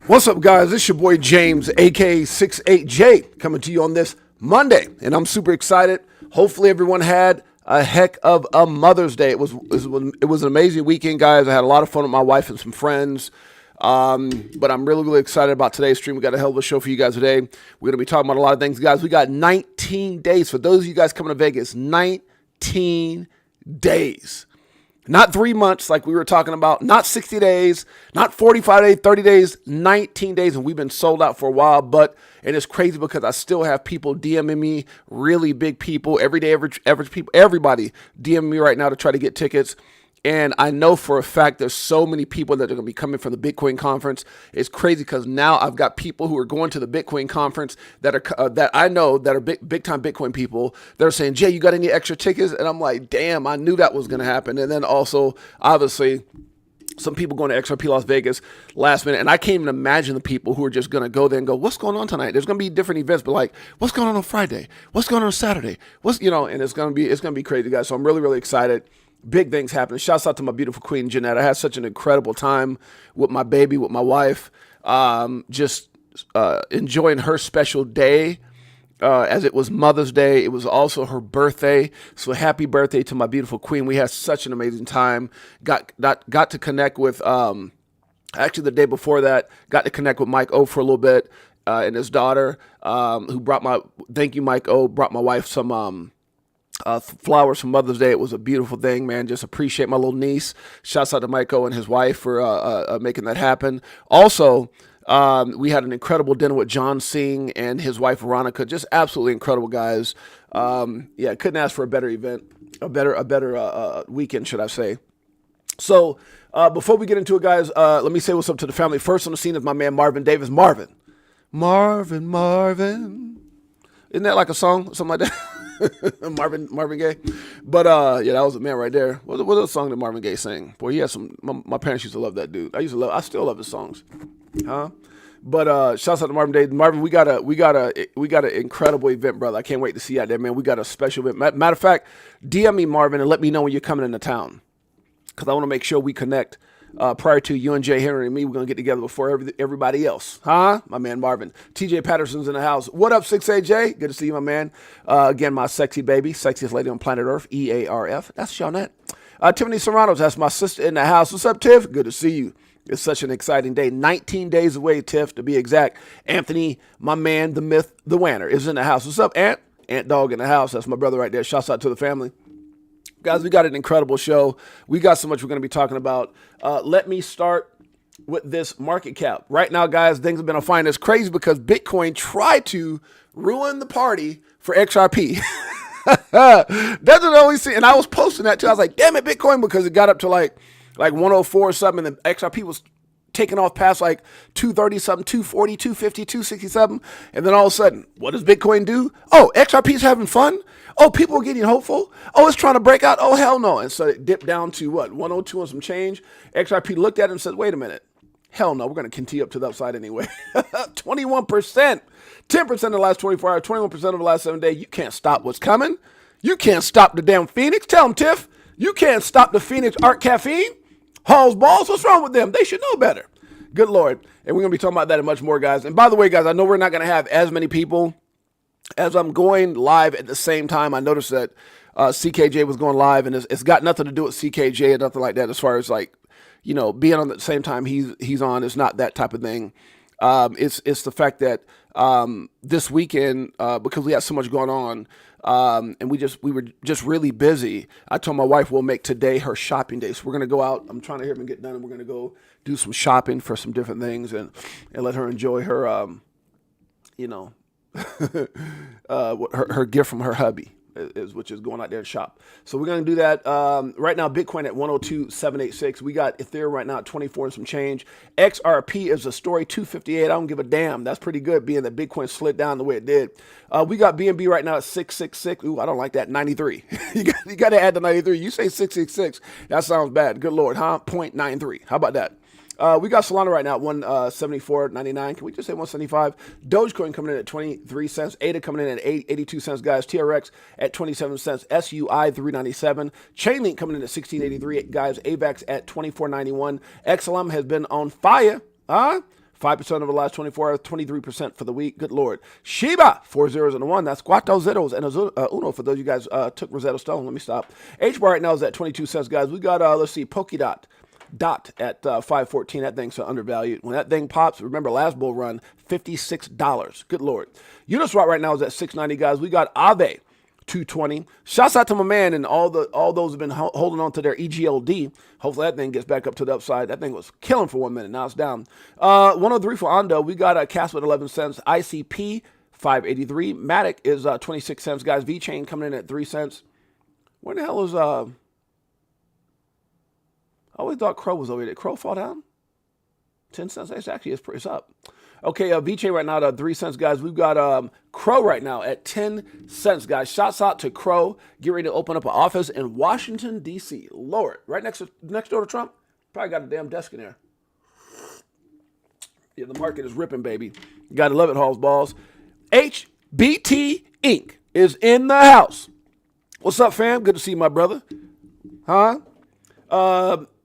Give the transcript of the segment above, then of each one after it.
What's up, guys? This is your boy James, aka 68J, coming to you on this Monday, and I'm super excited. Hopefully, everyone had a heck of a Mother's Day. It was an amazing weekend, guys. I had a lot of fun with my wife and some friends. But I'm really excited about today's stream. We got a hell of a show for you guys today. We're gonna be talking about a lot of things, guys. We got 19 days for those of you guys coming to Vegas. 19 days. Not 3 months like we were talking about, not 60 days, not 45 days, 30 days, 19 days, and we've been sold out for a while, and it's crazy because I still have people DMing me, really big people, everyday average people, everybody DMing me right now to try to get tickets. And I know for a fact there's so many people that are going to be coming from the Bitcoin conference. It's crazy because now I've got people who are going to the Bitcoin conference that I know that are big time Bitcoin people. They're saying, Jay, you got any extra tickets? And I'm like, damn, I knew that was going to happen. And then also, obviously, some people going to XRP Las Vegas last minute. And I can't even imagine the people who are just going to go there and go, what's going on tonight? There's going to be different events, but like, what's going on Friday? What's going on Saturday? And it's going to be crazy, guys. So I'm really excited. Big things happening. Shouts out to my beautiful queen, Jeanette. I had such an incredible time with my baby, with my wife, just enjoying her special day as it was Mother's Day. It was also her birthday. So happy birthday to my beautiful queen. We had such an amazing time. Got to connect with, actually the day before that, got to connect with Mike O for a little bit and his daughter, who thank you, Mike O, brought my wife some flowers for Mother's Day. It was a beautiful thing, man. Just appreciate my little niece. Shouts out to Michael and his wife for making that happen. Also, we had an incredible dinner with John Singh and his wife Veronica. Just absolutely incredible, guys. Couldn't ask for a better event, a better weekend, should I say. So before we get into it, guys, let me say what's up to the family. First on the scene is my man Marvin Davis. Marvin. Isn't that like a song? Something like that? Marvin Gaye. But that was a man right there. What was the song that Marvin Gaye sang? Boy, he had some. My parents used to love that dude. I still love his songs. But shouts out to Marvin Davis. Marvin, we got an incredible event, brother. I can't wait to see you out there, man. We got a special event. Matter of fact, DM me, Marvin, and let me know when you're coming into town, because I want to make sure we connect. Prior to you and Jay Henry and me, we're going to get together before everybody else. My man Marvin. TJ Patterson's in the house. What up, 6AJ? Good to see you, my man. Again, my sexy baby, sexiest lady on planet Earth, EARF. That's Shawnette. Tiffany Serranos, that's my sister in the house. What's up, Tiff? Good to see you. It's such an exciting day. 19 days away, Tiff, to be exact. Anthony, my man, the myth, the Wanner, is in the house. What's up, Ant? Ant Dog in the house. That's my brother right there. Shouts out to the family. Guys, we got an incredible show. We got so much we're going to be talking about. Let me start with this market cap. Right now, guys, things have been on fire. It's crazy because Bitcoin tried to ruin the party for XRP. That's what I always see. And I was posting that too. I was like, damn it, Bitcoin, because it got up to like 104 or something. And the XRP was taking off past like 230 something, 240, 250, 267. And then all of a sudden, what does Bitcoin do? Oh, XRP's having fun. Oh, people are getting hopeful. Oh, it's trying to break out. Oh, hell no. And so it dipped down to what? 102 and some change. XRP looked at it and said, wait a minute. Hell no, we're going to continue up to the upside anyway. 21%, 10% in the last 24 hours, 21% of the last 7 days. You can't stop what's coming. You can't stop the damn Phoenix. Tell them, Tiff. You can't stop the Phoenix Art Caffeine. Hall's Balls. What's wrong with them? They should know better. Good Lord. And we're going to be talking about that and much more, guys. And by the way, guys, I know we're not going to have as many people. As I'm going live at the same time, I noticed that CKJ was going live, and it's got nothing to do with CKJ or nothing like that. As far as like, being on at the same time he's on, it's not that type of thing. It's the fact that this weekend, because we had so much going on, and we were just really busy. I told my wife we'll make today her shopping day, so we're gonna go out. I'm trying to hear him get done, and we're gonna go do some shopping for some different things, and let her enjoy her, her gift from her hubby, which is going out there and shop. So we're going to do that. Right now, Bitcoin at 102,786. We got Ethereum right now at 24 and some change. XRP is a story, 258. I don't give a damn. That's pretty good, being that Bitcoin slid down the way it did. We got BNB right now at 666. Ooh, I don't like that. 93. you got to add the 93. You say 666. That sounds bad. Good Lord, huh? 0.93. How about that? We got Solana right now at 174.99. Can we just say 175? Dogecoin coming in at 23 cents. ADA coming in at 82 cents, guys. TRX at 27 cents. SUI 397. Chainlink coming in at 1683, guys. AVAX at 24.91. XLM has been on fire. 5% over the last 24 hours, 23% for the week. Good Lord. Shiba, 4 zeros and a 1. That's cuatro zeros and a uno for those of you guys took Rosetta Stone. Let me stop. H-bar right now is at 22 cents, guys. We got, let's see, Polkadot. Dot at 514. That thing's undervalued. When that thing pops, remember last bull run, $56. Good Lord. Uniswap right now is at 690, guys. We got Aave, 220. Shouts out to my man and all those have been holding on to their EGLD. Hopefully that thing gets back up to the upside. That thing was killing for 1 minute. Now it's down. 103 for Ondo. We got a Casp at 11 cents. ICP, 583. Matic is 26 cents, guys. VChain coming in at 3 cents. Where the hell is I always thought Crow was over here. Did Crow fall down? 10 cents? It's up. Okay, VJ right now at 3 cents, guys. We've got Crow right now at 10 cents, guys. Shouts out to Crow. Get ready to open up an office in Washington, D.C. Lord, right next door to Trump. Probably got a damn desk in there. Yeah, the market is ripping, baby. You got to love it, Halls Balls. HBT Inc. is in the house. What's up, fam? Good to see you, my brother. Huh?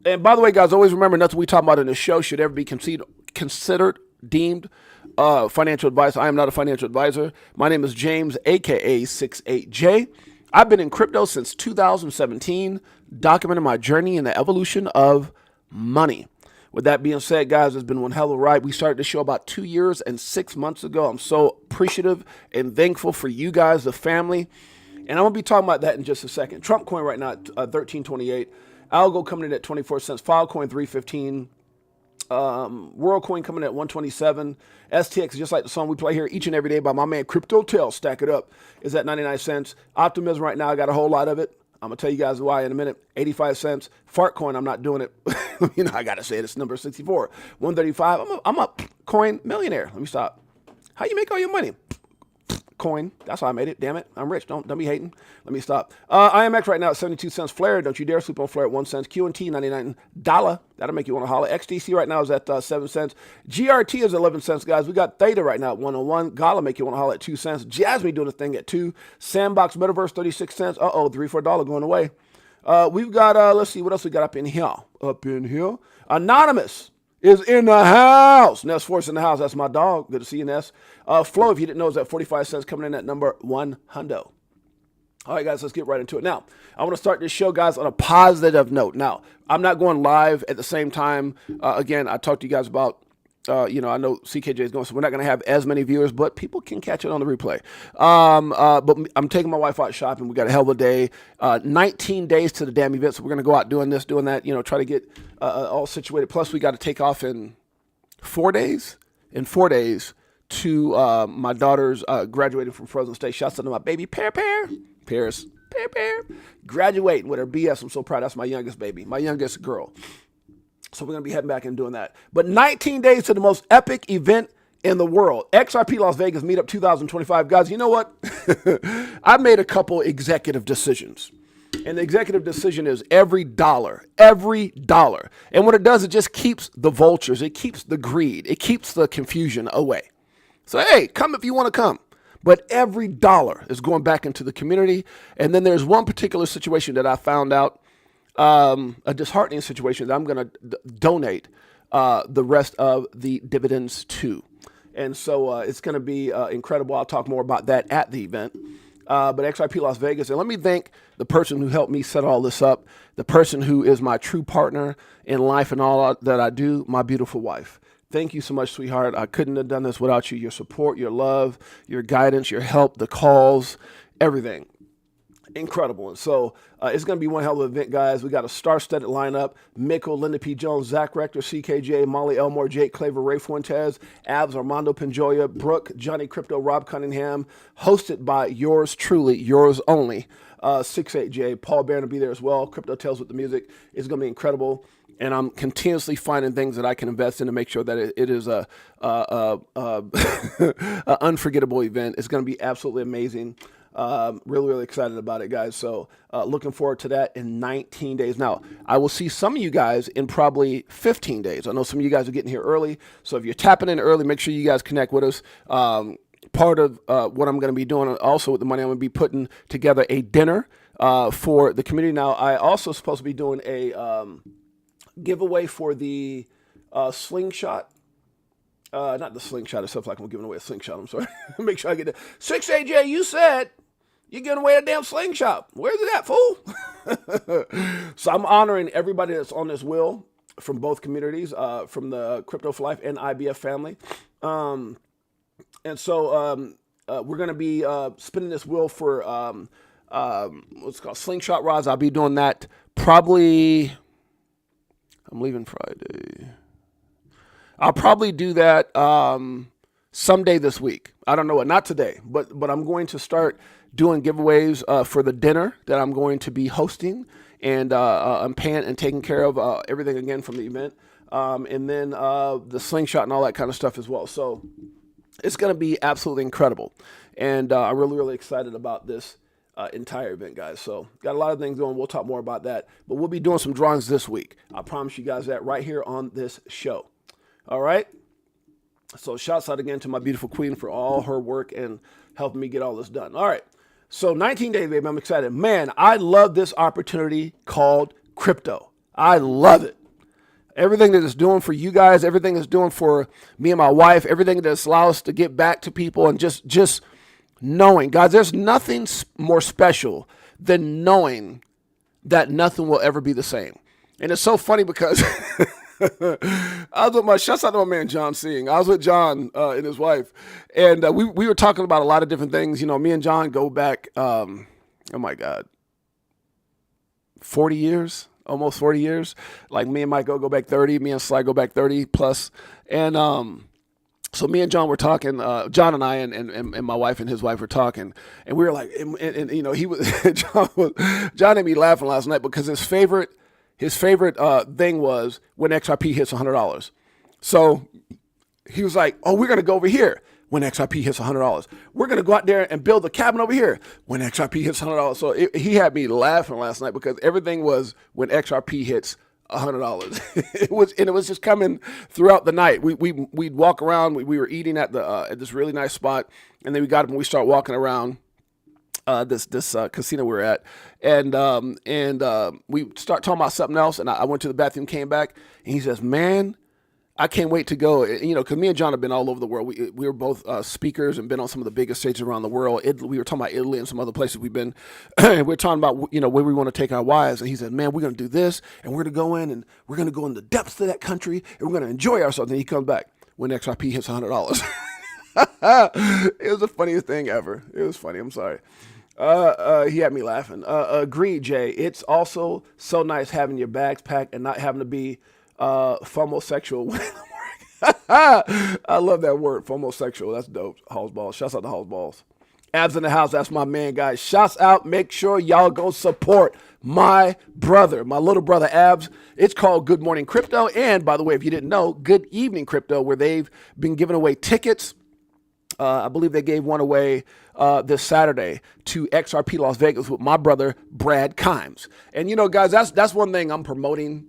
And by the way, guys, always remember nothing we talk about in this show should ever be considered deemed financial advice. I am not a financial advisor. My name is James, a.k.a. 68J. I've been in crypto since 2017, documenting my journey in the evolution of money. With that being said, guys, it's been one hell of a ride. We started the show about 2 years and 6 months ago. I'm so appreciative and thankful for you guys, the family. And I'm going to be talking about that in just a second. Trump coin right now at 1328. Algo coming in at 24 cents. Filecoin 315. WorldCoin coming in at 127. STX, just like the song we play here each and every day by my man Crypto Tail, Stack It Up, is at 99 cents. Optimism right now, I got a whole lot of it. I'm going to tell you guys why in a minute. 85 cents. Fartcoin, I'm not doing it. You know, I got to say it. It's number 64. 135. I'm a coin millionaire. Let me stop. How you make all your money? Coin. That's how I made it. Damn it. I'm rich. Don't be hating. Let me stop. IMX right now at 72 cents. Flare. Don't you dare sleep on Flare at 1 cent. QNT, $99. That'll make you want to holler. XDC right now is at 7 cents. GRT is 11 cents, guys. We got Theta right now at 101. Gala make you want to holler at 2 cents. Jasmine doing a thing at 2. Sandbox Metaverse, 36 cents. $3 for $1 going away. We've got, let's see, what else we got up in here? Anonymous is in the house. Ness Force in the house. That's my dog. Good to see you, Ness. Flow, if you didn't know, is at 45 cents coming in at number 100. All right, guys, let's get right into it. Now, I want to start this show, guys, on a positive note. Now, I'm not going live at the same time. Again, I talked to you guys about, I know CKJ is going, so we're not going to have as many viewers, but people can catch it on the replay. But I'm taking my wife out shopping. We got a hell of a day. 19 days to the damn event, so we're going to go out doing this, doing that, try to get all situated. Plus, we got to take off in 4 days. In 4 days to my daughter's graduating from Frozen State. Shouts out to my baby Paris, graduating with her BS. I'm so proud. That's my youngest baby, my youngest girl. So we're going to be heading back and doing that. But 19 days to the most epic event in the world. XRP Las Vegas Meetup 2025. Guys, you know what? I made a couple executive decisions. And the executive decision is every dollar. And what it does, it just keeps the vultures. It keeps the greed. It keeps the confusion away. So, hey, come if you want to come. But every dollar is going back into the community. And then there's one particular situation that I found out, a disheartening situation that I'm going to donate the rest of the dividends to. And so it's going to be incredible. I'll talk more about that at the event. But XRP Las Vegas, and let me thank the person who helped me set all this up, the person who is my true partner in life and all that I do, my beautiful wife. Thank you so much, sweetheart. I couldn't have done this without you. Your support, your love, your guidance, your help, the calls, everything. Incredible. And so it's going to be one hell of an event, guys. We got a star-studded lineup. Mikkel, Linda P. Jones, Zach Rector, CKJ, Molly Elmore, Jake Claver, Ray Fuentes, Abs, Armando Pinjoya, Brooke, Johnny Crypto, Rob Cunningham, hosted by yours truly, yours only, 68J. Paul Barron will be there as well. Crypto Tales with the music. It's going to be incredible. And I'm continuously finding things that I can invest in to make sure that it is a unforgettable event. It's going to be absolutely amazing. Really excited about it, guys. So looking forward to that in 19 days. Now, I will see some of you guys in probably 15 days. I know some of you guys are getting here early. So if you're tapping in early, make sure you guys connect with us. Part of what I'm going to be doing also with the money, I'm going to be putting together a dinner for the community. Now, I also supposed to be doing a giveaway for the slingshot Not the slingshot itself, like I'm giving away a slingshot. I'm sorry. Make sure I get that. 6AJ, you said you're giving away a damn slingshot. Where's it at, fool? So I'm honoring everybody that's on this wheel from both communities, from the Crypto for Life and IBF family. And so we're going to be spinning this wheel for what's called slingshot rods. I'll be doing that probably, I'm leaving Friday. I'll probably do that someday this week. I don't know what, not today, but I'm going to start doing giveaways for the dinner that I'm going to be hosting, and I'm paying and taking care of everything again from the event, and then the slingshot and all that kind of stuff as well. So it's going to be absolutely incredible, and I'm really, really excited about this entire event, guys. So got a lot of things going. We'll talk more about that, but we'll be doing some drawings this week. I promise you guys that right here on this show. All right. So shouts out again to my beautiful queen for all her work and helping me get all this done. All right. So 19 days, baby. I'm excited. Man, I love this opportunity called crypto. I love it. Everything that it's doing for you guys, everything it's doing for me and my wife, everything that's allowed us to get back to people and just knowing, guys, there's nothing more special than knowing that nothing will ever be the same. And it's so funny because I was with shouts out to my man John Seeing. I was with John and his wife, and we were talking about a lot of different things. You know, me and John go back, oh my God, 40 years, almost 40 years. Like me and Mike go back 30, me and Sly go back 30 plus. And so me and John were talking, John and I and my wife and his wife were talking, and we were like, and you know, he was, John had me laughing last night because his favorite thing was when XRP hits $100. So he was like, oh, we're going to go over here when XRP hits $100. We're going to go out there and build a cabin over here when XRP hits $100. So he had me laughing last night because everything was when XRP hits $100. it was just coming throughout the night. We'd walk around. We were eating at this really nice spot, and then we got up and we start walking around this casino we were at, and we start talking about something else, and I went to the bathroom, came back, and he says, man, I can't wait to go. You know, because me and John have been all over the world. We were both speakers and been on some of the biggest stages around the world. We were talking about Italy and some other places we've been. And we're talking about, you know, where we want to take our wives. And he said, man, we're going to do this, and we're going to go in, and we're going to go in the depths of that country, and we're going to enjoy ourselves. And he comes back when XRP hits $100. It was the funniest thing ever. It was funny. I'm sorry. He had me laughing. Agreed, Jay. It's also so nice having your bags packed and not having to be homosexual. I love that word, homosexual. That's dope. Halls Balls. Shouts out to Halls Balls. Abs in the house. That's my man, guys. Shouts out. Make sure y'all go support my brother, my little brother Abs. It's called Good Morning Crypto. And by the way, if you didn't know, Good Evening Crypto, where they've been giving away tickets. I believe they gave one away this Saturday to XRP Las Vegas with my brother, Brad Kimes. And, you know, guys, that's one thing I'm promoting,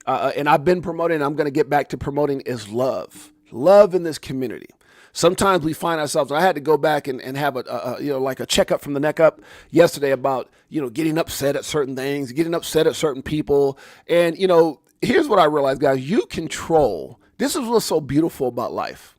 and I've been promoting, and I'm going to get back to promoting, is love. Love in this community. Sometimes we find ourselves, I had to go back and have like a checkup from the neck up yesterday about, you know, getting upset at certain things, getting upset at certain people. And, you know, here's what I realized, guys. You control. This is what's so beautiful about life.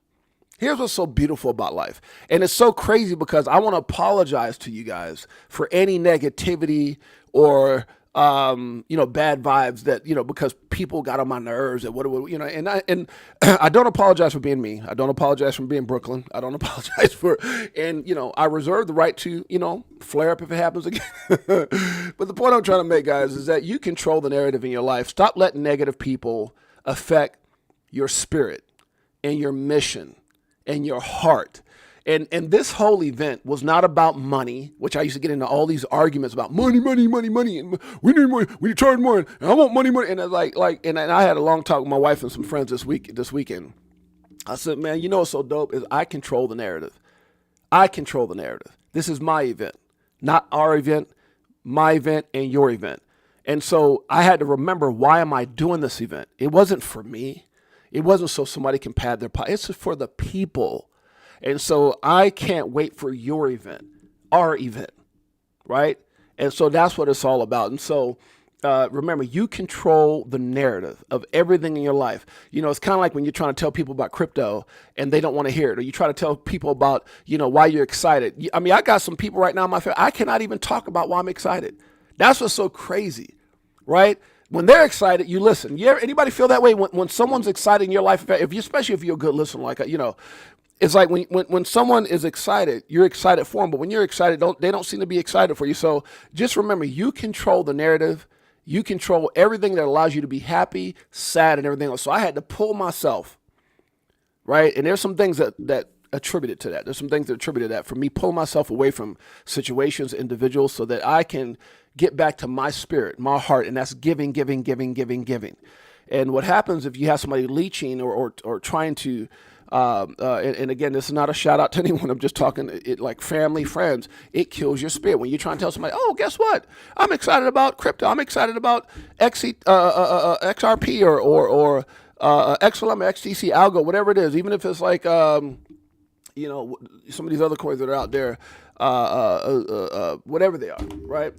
Here's what's so beautiful about life. And it's so crazy because I want to apologize to you guys for any negativity or, bad vibes that, you know, because people got on my nerves and and I don't apologize for being me. I don't apologize for being Brooklyn. I don't apologize I reserve the right to, flare up if it happens again. But the point I'm trying to make, guys, is that you control the narrative in your life. Stop letting negative people affect your spirit and your mission and your heart. And this whole event was not about money, which I used to get into all these arguments about money, and we need money, we charge more, and I want money, and and I had a long talk with my wife and some friends this weekend. I said, man, you know what's so dope is I control the narrative. I control the narrative. This is my event, not our event, my event and your event. And so I had to remember, why am I doing this event? It wasn't for me. It wasn't so somebody can pad their pocket. It's for the people. And so I can't wait for your event, our event, right? And so that's what it's all about. And so remember, you control the narrative of everything in your life. You know, it's kind of like when you're trying to tell people about crypto and they don't want to hear it, or you try to tell people about, why you're excited. I mean, I got some people right now in my family, I cannot even talk about why I'm excited. That's what's so crazy, right? When they're excited, you listen. Anybody feel that way when someone's excited in your life? Especially if you're a good listener, like it's like when someone is excited, you're excited for them. But when you're excited, they don't seem to be excited for you. So just remember, you control the narrative. You control everything that allows you to be happy, sad, and everything else. So I had to pull myself, right? And there's some things that attributed to that. There's some things that attributed to that. For me, pulling myself away from situations, individuals, so that I can get back to my spirit, my heart, and that's giving, giving, giving, giving, giving. And what happens if you have somebody leeching or trying to, and again, this is not a shout out to anyone. I'm just talking like family, friends. It kills your spirit when you're trying to tell somebody, oh, guess what? I'm excited about crypto. I'm excited about XRP or XLM, XTC, Algo, whatever it is. Even if it's like, some of these other coins that are out there, whatever they are, right?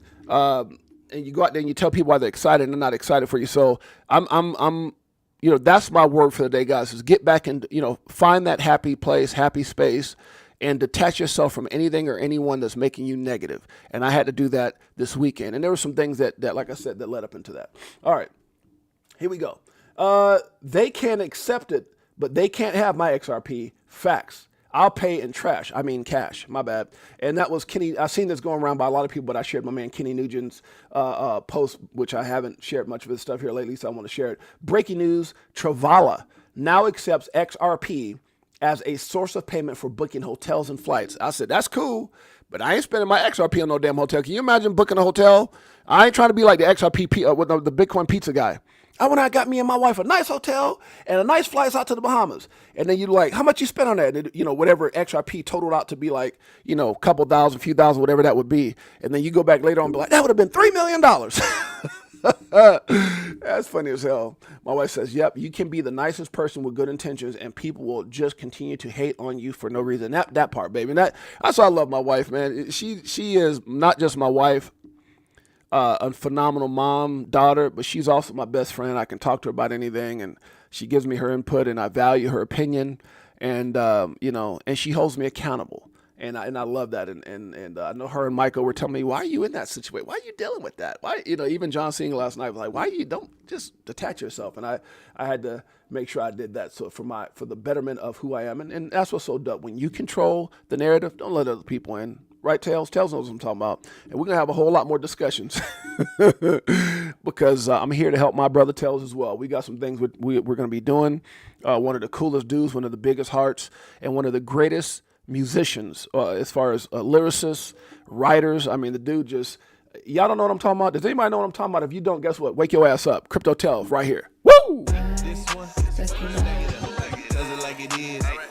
And you go out there and you tell people why they're excited and they're not excited for you. So I'm that's my word for the day, guys, is get back and, find that happy place, happy space, and detach yourself from anything or anyone that's making you negative. And I had to do that this weekend. And there were some things that like I said, that led up into that. All right, here we go. They can accept it, but they can't have my XRP. Facts. I'll pay in trash. I mean cash. My bad. And that was Kenny. I've seen this going around by a lot of people, but I shared my man Kenny Nugent's post, which I haven't shared much of his stuff here lately, so I want to share it. Breaking news: Travala now accepts XRP as a source of payment for booking hotels and flights. I said, that's cool, but I ain't spending my XRP on no damn hotel. Can you imagine booking a hotel? I ain't trying to be like the XRP, the Bitcoin pizza guy. I went out, got me and my wife a nice hotel and a nice flights out to the Bahamas. And then you're like, how much you spent on that? And, whatever XRP totaled out to be like, a couple thousand, few thousand, whatever that would be. And then you go back later on and be like, that would have been $3 million. That's funny as hell. My wife says, yep, you can be the nicest person with good intentions and people will just continue to hate on you for no reason. That part, baby. And that's why I love my wife, man. She is not just my wife, a phenomenal mom, daughter, but she's also my best friend. I can talk to her about anything, and she gives me her input, and I value her opinion, and and she holds me accountable, and I love that. And I know her and Michael were telling me, why are you in that situation? Why are you dealing with that? Why, even John Singh last night was like, why you don't just detach yourself? And I had to make sure I did that so for the betterment of who I am, and that's what's so dope. When you control the narrative, don't let other people in. Right, Tails? Tails knows what I'm talking about. And we're going to have a whole lot more discussions because I'm here to help my brother Tails as well. We got some things we're going to be doing. One of the coolest dudes, one of the biggest hearts, and one of the greatest musicians as far as lyricists, writers. I mean, the dude just, y'all don't know what I'm talking about? Does anybody know what I'm talking about? If you don't, guess what? Wake your ass up. Crypto Tails right here. Woo! This one,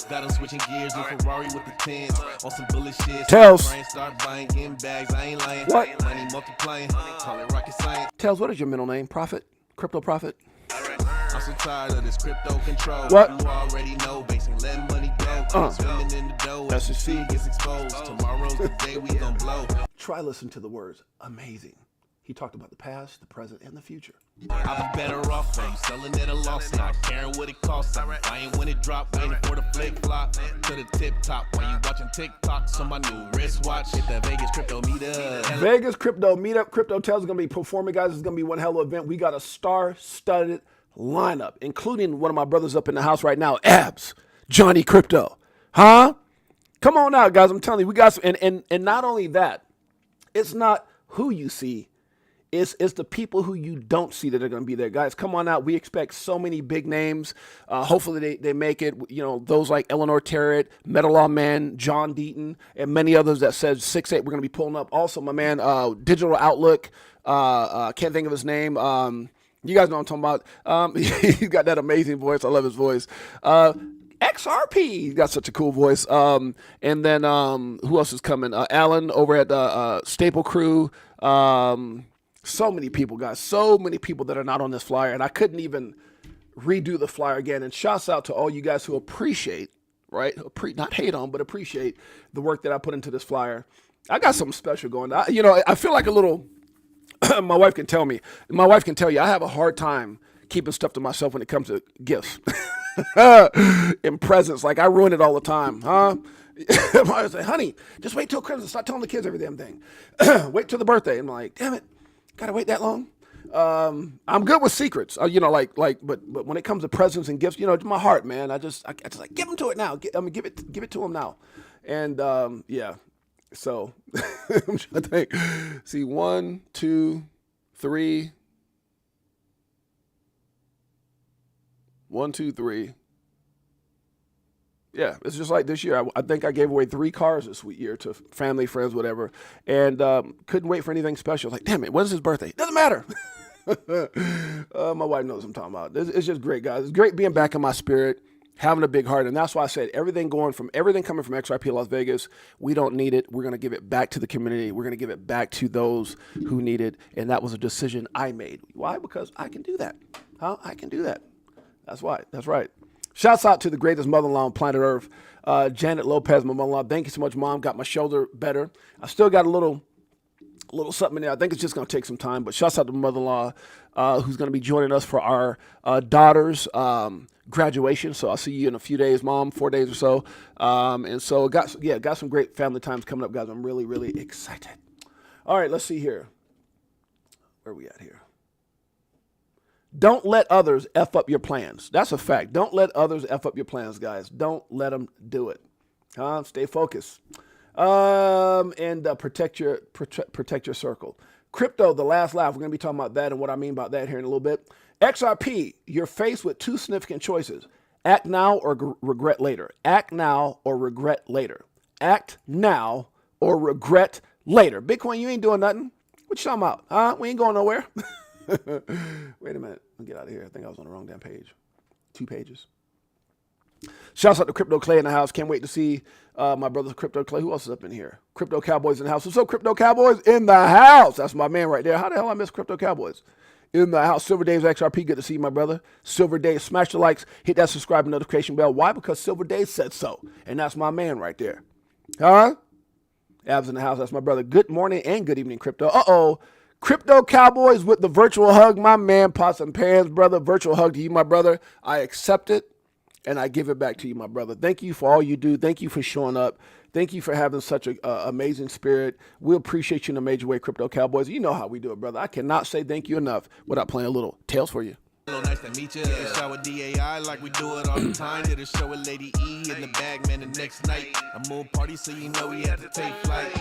got him switching gears in Ferrari with the tens on some bullet shit. Tails. Start buying game bags. I ain't lying. What? Money multiplying. Call it rocket science. Tails, what is your middle name? Prophet? Crypto Prophet? I'm so tired of this crypto control. What? You already know, basically let money go. Swimming in the dough. SEC gets exposed. Tomorrow's the day we gon' blow. Try listen to the words. Amazing. He talked about the past, the present, and the future. I'll be better off when you selling at a loss, not caring what it costs. I ain't when it drop, waiting for the flip flop to the tip top. While you watching TikToks on my new wristwatch, hit the Vegas Crypto Meetup. Vegas Crypto Meetup. Crypto Tales is gonna be performing, guys. It's gonna be one hell of an event. We got a star-studded lineup, including one of my brothers up in the house right now, Abs, Johnny Crypto. Huh? Come on out, guys. I'm telling you, we got some, and not only that, it's not who you see. It's the people who you don't see that are going to be there. Guys, come on out. We expect so many big names. Hopefully they make it. Those like Eleanor Terrett, Metal Law Man, John Deaton, and many others that said 6'8". We're going to be pulling up. Also, my man, Digital Outlook. Can't think of his name. You guys know what I'm talking about. He's got that amazing voice. I love his voice. XRP, he's got such a cool voice. And then who else is coming? Alan over at Staple Crew. So many people, guys. So many people that are not on this flyer. And I couldn't even redo the flyer again. And shouts out to all you guys who appreciate, right? Not hate on, but appreciate the work that I put into this flyer. I got something special going on. I feel like a little My wife can tell me. My wife can tell you I have a hard time keeping stuff to myself when it comes to gifts and presents. Like I ruin it all the time, huh? My wife say, honey, just wait till Christmas. Stop telling the kids every damn thing. Wait till the birthday. And I'm like, damn it, gotta wait that long. I'm good with secrets, but when it comes to presents and gifts, it's my heart, man. I just like give them to it now. Give it to them now. And yeah, so I'm trying to think. See, 1, 2, 3. 1, 2, 3. Yeah, it's just like this year. I think I gave away 3 cars this year to family, friends, whatever, and couldn't wait for anything special. Like, damn it, when's his birthday? Doesn't matter. My wife knows what I'm talking about. It's just great, guys. It's great being back in my spirit, having a big heart, and that's why I said everything coming from XRP Las Vegas, we don't need it. We're going to give it back to the community. We're going to give it back to those who need it, and that was a decision I made. Why? Because I can do that. Huh? I can do that. That's why. That's right. Shouts out to the greatest mother-in-law on planet Earth, Janet Lopez, my mother-in-law. Thank you so much, Mom. Got my shoulder better. I still got a little something in there. I think it's just going to take some time, but shouts out to my mother-in-law who's going to be joining us for our daughter's graduation. So I'll see you in a few days, Mom, 4 days or so. And so got some great family times coming up, guys. I'm really, really excited. All right, let's see here. Where are we at here? Don't let others F up your plans. That's a fact. Don't let others F up your plans, guys. Don't let them do it. Stay focused. And protect your circle. Crypto, the last laugh. We're going to be talking about that and what I mean about that here in a little bit. XRP, you're faced with 2 significant choices. Act now or regret later. Act now or regret later. Act now or regret later. Bitcoin, you ain't doing nothing. What you talking about? Huh? We ain't going nowhere. Wait a minute. Let me get out of here. I think I was on the wrong damn page. 2 pages. Shouts out to Crypto Clay in the house. Can't wait to see my brother Crypto Clay. Who else is up in here? Crypto Cowboys in the house. What's up, Crypto Cowboys in the house? That's my man right there. How the hell I miss Crypto Cowboys? In the house. Silver Days XRP. Good to see you, my brother. Silver Days. Smash the likes. Hit that subscribe and notification bell. Why? Because Silver Days said so. And that's my man right there. Huh? Abs in the house. That's my brother. Good morning and good evening, Crypto. Uh-oh. Crypto Cowboys with the virtual hug. My man, Pots and Pans, brother. Virtual hug to you, my brother. I accept it, and I give it back to you, my brother. Thank you for all you do. Thank you for showing up. Thank you for having such an amazing spirit. We appreciate you in a major way, Crypto Cowboys. You know how we do it, brother. I cannot say thank you enough without playing a little Tales for you. Hello, nice to meet you. Yeah. Show with DAI like we do it all the time. Did a show with Lady E in the bag, man, the next night. A moon party, so you know we had to take flight.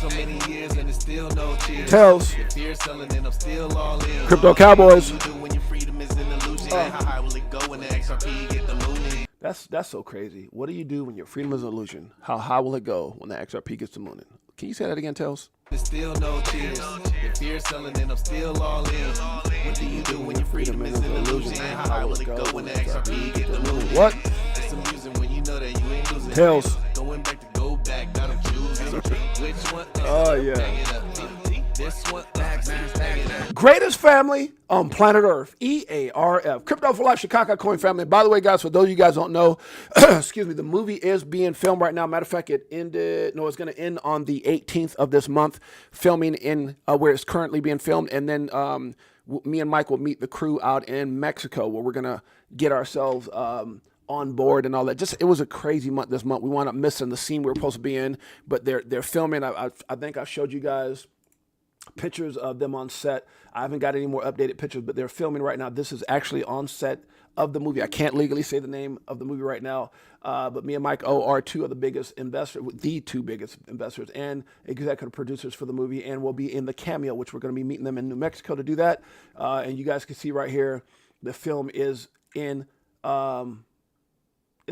So many years and it's still no cheers. Tales. If you're selling and I'm still all in. Crypto Cowboys. What do you do when your freedom is an illusion? How high will it go when the XRP get the mooning? That's so crazy. What do you do when your freedom is an illusion? How high will it go when the XRP gets the mooning? Can you say that again, Tales? There's still no cheers. If you're selling and I'm still all in. What do you do when your freedom is an illusion? How high will it go when the XRP get the mooning? What? It's amusing when you know that you ain't losing. Tales. Going back to go back, gotta choose. Which one? Oh, yeah. This one, Greatest family on planet Earth, EARF. Crypto for Life, Chicago Coin family. By the way, guys, for those of you guys don't know, excuse me, the movie is being filmed right now. Matter of fact, it's going to end on the 18th of this month, filming in where it's currently being filmed. And then me and Mike will meet the crew out in Mexico where we're going to get ourselves on board and all that. It was a crazy month this month. We wound up missing the scene we were supposed to be in, but they're filming. I think I showed you guys pictures of them on set. I haven't got any more updated pictures, but they're filming right now. This is actually on set of the movie. I can't legally say the name of the movie right now, but me and Mike O are the 2 biggest investors and executive producers for the movie, and we'll be in the cameo, which we're going to be meeting them in New Mexico to do that. And you guys can see right here, the film is it's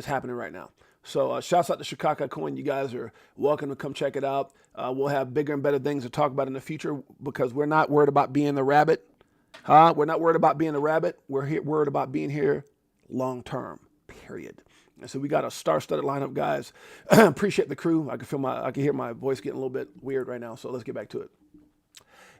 happening right now. So shouts out to Chicago Coin. You guys are welcome to come check it out. We'll have bigger and better things to talk about in the future because we're not worried about being the rabbit. We're not worried about being the rabbit. We're worried about being here long term, period. And so we got a star-studded lineup, guys. Appreciate the crew. I can hear my voice getting a little bit weird right now, so let's get back to it.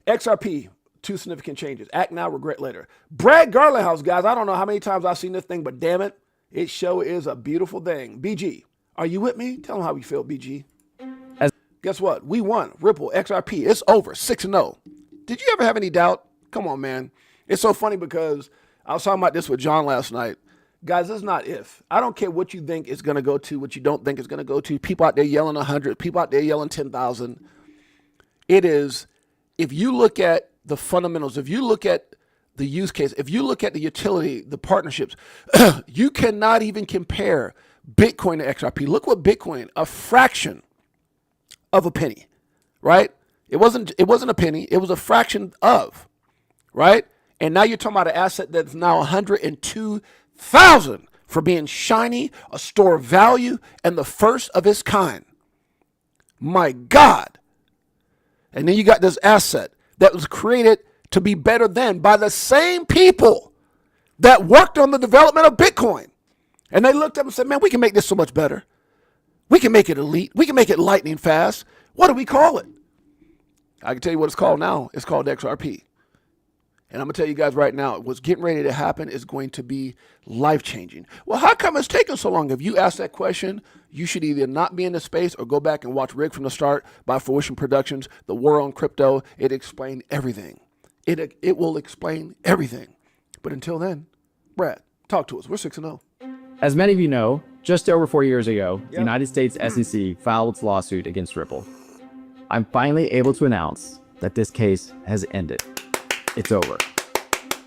XRP, 2 significant changes. Act now, regret later. Brad Garland House, guys. I don't know how many times I've seen this thing, but damn it. It sure is a beautiful thing. BG, are you with me? Tell them how we feel, BG. Guess what? We won. Ripple, XRP, it's over. 6-0. did you ever have any doubt? Come on, man. It's so funny because I was talking about this with John last night. Guys, this is not if. I don't care what you think it's going to go to, what you don't think it's going to go to. People out there yelling 100, people out there yelling 10,000. It is, if you look at the fundamentals, if you look at the use case, if you look at the utility, the partnerships, you cannot even compare Bitcoin to XRP. Look what Bitcoin, a fraction of a penny, right? It wasn't a penny. It was a fraction of, right? And now you're talking about an asset that's now 102,000 for being shiny, a store of value, and the first of its kind. My God. And then you got this asset that was created to be better than by the same people that worked on the development of Bitcoin. And they looked up and said, man, we can make this so much better. We can make it elite. We can make it lightning fast. What do we call it? I can tell you what it's called now. It's called XRP. And I'm going to tell you guys right now, what's getting ready to happen is going to be life-changing. Well, how come it's taking so long? If you ask that question, you should either not be in the space or go back and watch Rig from the Start by Fruition Productions, The War on Crypto. It explained everything. It will explain everything. But until then, Brad, talk to us. We're 6-0. As many of you know, just over 4 years ago, the United States SEC filed its lawsuit against Ripple. I'm finally able to announce that this case has ended. It's over.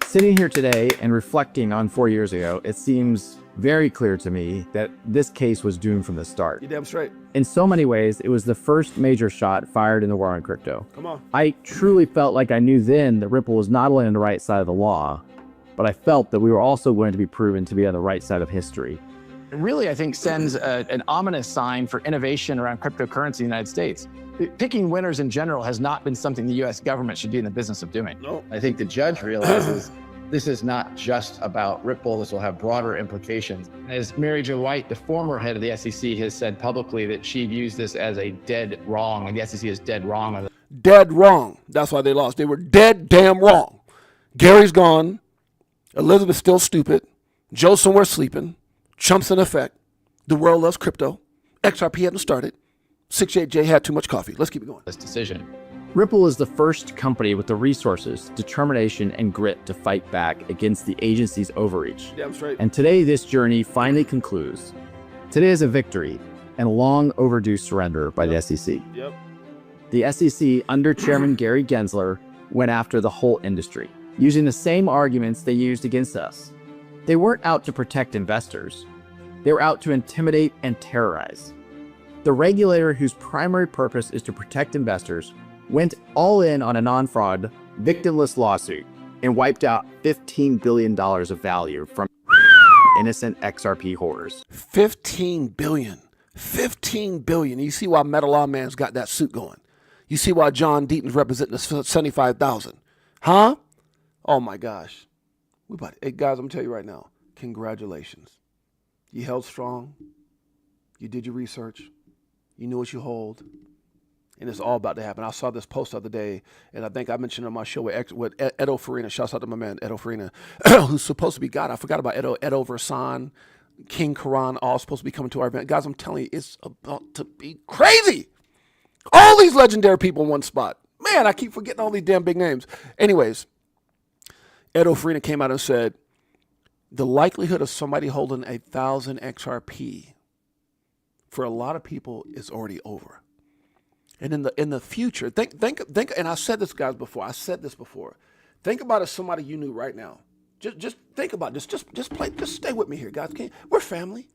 Sitting here today and reflecting on 4 years ago, it seems very clear to me that this case was doomed from the start. You're damn straight. In so many ways, it was the first major shot fired in the war on crypto. Come on. I truly felt like I knew then that Ripple was not only on the right side of the law, but I felt that we were also going to be proven to be on the right side of history. It really, I think, sends an ominous sign for innovation around cryptocurrency in the United States. Picking winners in general has not been something the U.S. government should be in the business of doing. No. I think the judge realizes this is not just about Ripple. This will have broader implications. As Mary Jo White, the former head of the SEC, has said publicly that she views this as a dead wrong, and the SEC is dead wrong. Dead wrong. That's why they lost. They were dead damn wrong. Gary's gone. Elizabeth's still stupid. Joe's somewhere sleeping. Trump's in effect. The world loves crypto. XRP hadn't started. 68J had too much coffee. Let's keep it going. This decision. Ripple is the first company with the resources, determination, and grit to fight back against the agency's overreach. Damn straight. And today, this journey finally concludes. Today is a victory and a long overdue surrender by the SEC. Yep. The SEC, under Chairman Gary Gensler, went after the whole industry, using the same arguments they used against us. They weren't out to protect investors. They were out to intimidate and terrorize. The regulator, whose primary purpose is to protect investors, went all in on a non-fraud, victimless lawsuit and wiped out $15 billion of value from innocent XRP hoarders. 15 billion. 15 billion. You see why Metal Law Man's got that suit going. You see why John Deaton's representing the 75,000. Huh? Oh my gosh. Hey guys, I'm gonna tell you right now, congratulations. You held strong. You did your research. You knew what you hold. And it's all about to happen. I saw this post the other day, and I think I mentioned it on my show with Edo Farina. Shouts out to my man, Edo Farina, who's supposed to be God. I forgot about Edo Versan, King Karan, all supposed to be coming to our event. Guys, I'm telling you, it's about to be crazy. All these legendary people in one spot. Man, I keep forgetting all these damn big names. Anyways, Edo Farina came out and said, the likelihood of somebody holding 1,000 XRP for a lot of people is already over. And in the future, think, and I said this, guys, before. I said this before. Think about it, somebody you knew right now. Just think about this. Just stay with me here, guys. We're family.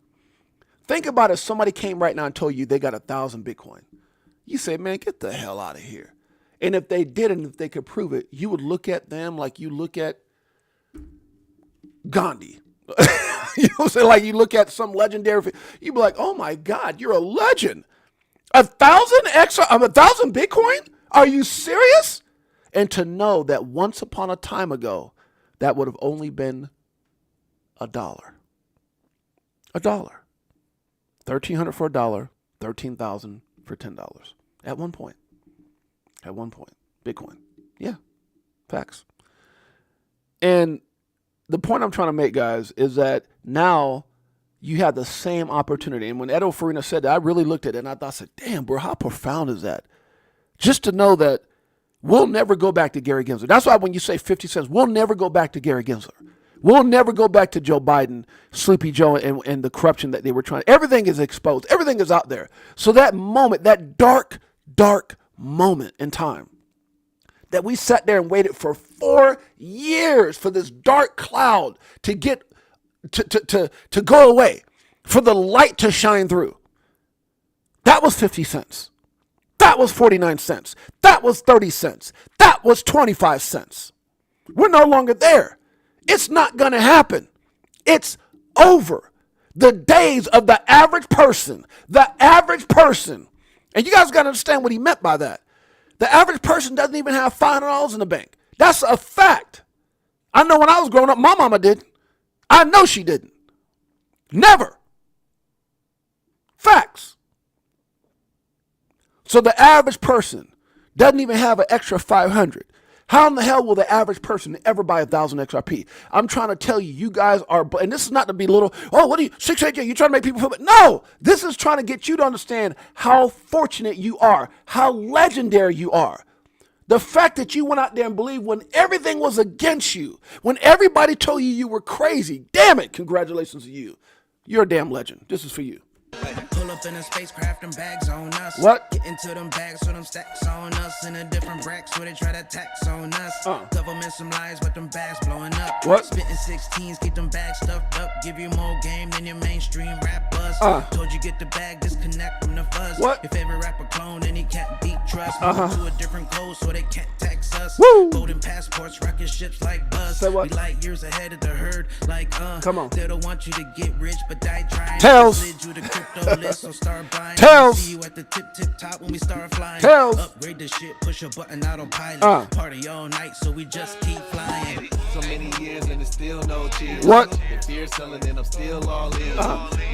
Think about if somebody came right now and told you they got 1,000 Bitcoin. You say, man, get the hell out of here. And if they did, and if they could prove it, you would look at them like you look at Gandhi. You know what I'm saying? Like you look at some legendary, you'd be like, oh my God, you're a legend. 1,000 Bitcoin? Are you serious? And to know that once upon a time ago, that would have only been $1. $1. 1,300 for $1, 13,000 for $10. At one point. Bitcoin. Yeah. Facts. And the point I'm trying to make, guys, is that now you have the same opportunity. And when Edo Farina said that, I really looked at it and I said, damn, bro, how profound is that? Just to know that We'll never go back to Gary Gensler. That's why when you say 50 cents, we'll never go back to Gary Gensler. We'll never go back to Joe Biden, Sleepy Joe, and the corruption that they were trying. Everything is exposed. Everything is out there. So that moment, that dark, dark moment in time, that we sat there and waited for 4 years for this dark cloud to get to go away, for the light to shine through. That was 50 cents. That was 49 cents. That was 30 cents. That was 25 cents. We're no longer there. It's not going to happen. It's over. The days of the average person, and you guys got to understand what he meant by that. The average person doesn't even have $500 in the bank. That's a fact. I know when I was growing up, my mama didn't. I know she didn't. Never. Facts. So the average person doesn't even have an extra 500. How in the hell will the average person ever buy 1,000 XRP? I'm trying to tell you, you guys are, and this is not to be little, oh, what are you, 6AJ, you trying to make people feel bad? No, this is trying to get you to understand how fortunate you are, how legendary you are. The fact that you went out there and believed when everything was against you, when everybody told you you were crazy, damn it, congratulations to you. You're a damn legend. This is for you. Pull up in a spacecraft and bags on us. What? Get into them bags so them stacks on us. In a different racks so they try to tax on us. Government some lies but them bags blowing up. What? Spitting 16s, keep them bags stuffed up. Give you more game than your mainstream rappers. Told you get the bag, disconnect from the fuzz. What? Your favorite rapper clone and he can't beat trust. Move to a different code so they can't tax us. Woo! Golden passports, rocket ships like Buzz. Say what? We like years ahead of the herd. Like Come on. They don't want you to get rich but die trying. Tails. Slid you the crypto list, so start buying. Tails. See you at the tip top when we start flying. Tails. Upgrade the shit, push a button autopilot. Party all night, so we just keep flying. So many years and it's still no cheers. What? If you're selling, then I'm still all in.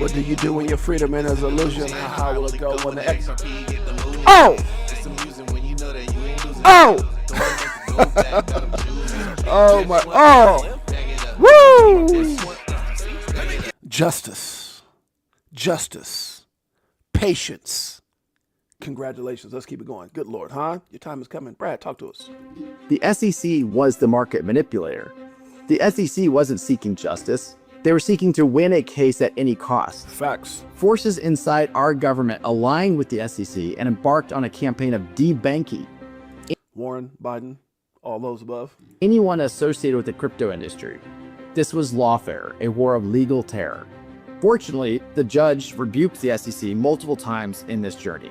What do you do when your freedom is illusion? How will it go when the X? XRP get the move. Oh! It's amusing when you know that you ain't losing. Oh! Don't make the go back, got 'em choosing. Oh my! Oh! Bang it up. Woo! Justice, patience. Congratulations. Let's keep it going. Good Lord, huh? Your time is coming. Brad, talk to us. The SEC was the market manipulator. The SEC wasn't seeking justice. They were seeking to win a case at any cost. Facts. Forces inside our government aligned with the SEC and embarked on a campaign of debanking Warren, Biden, all those above. anyone associated with the crypto industry. This was lawfare, a war of legal terror. Fortunately, the judge rebuked the SEC multiple times in this journey.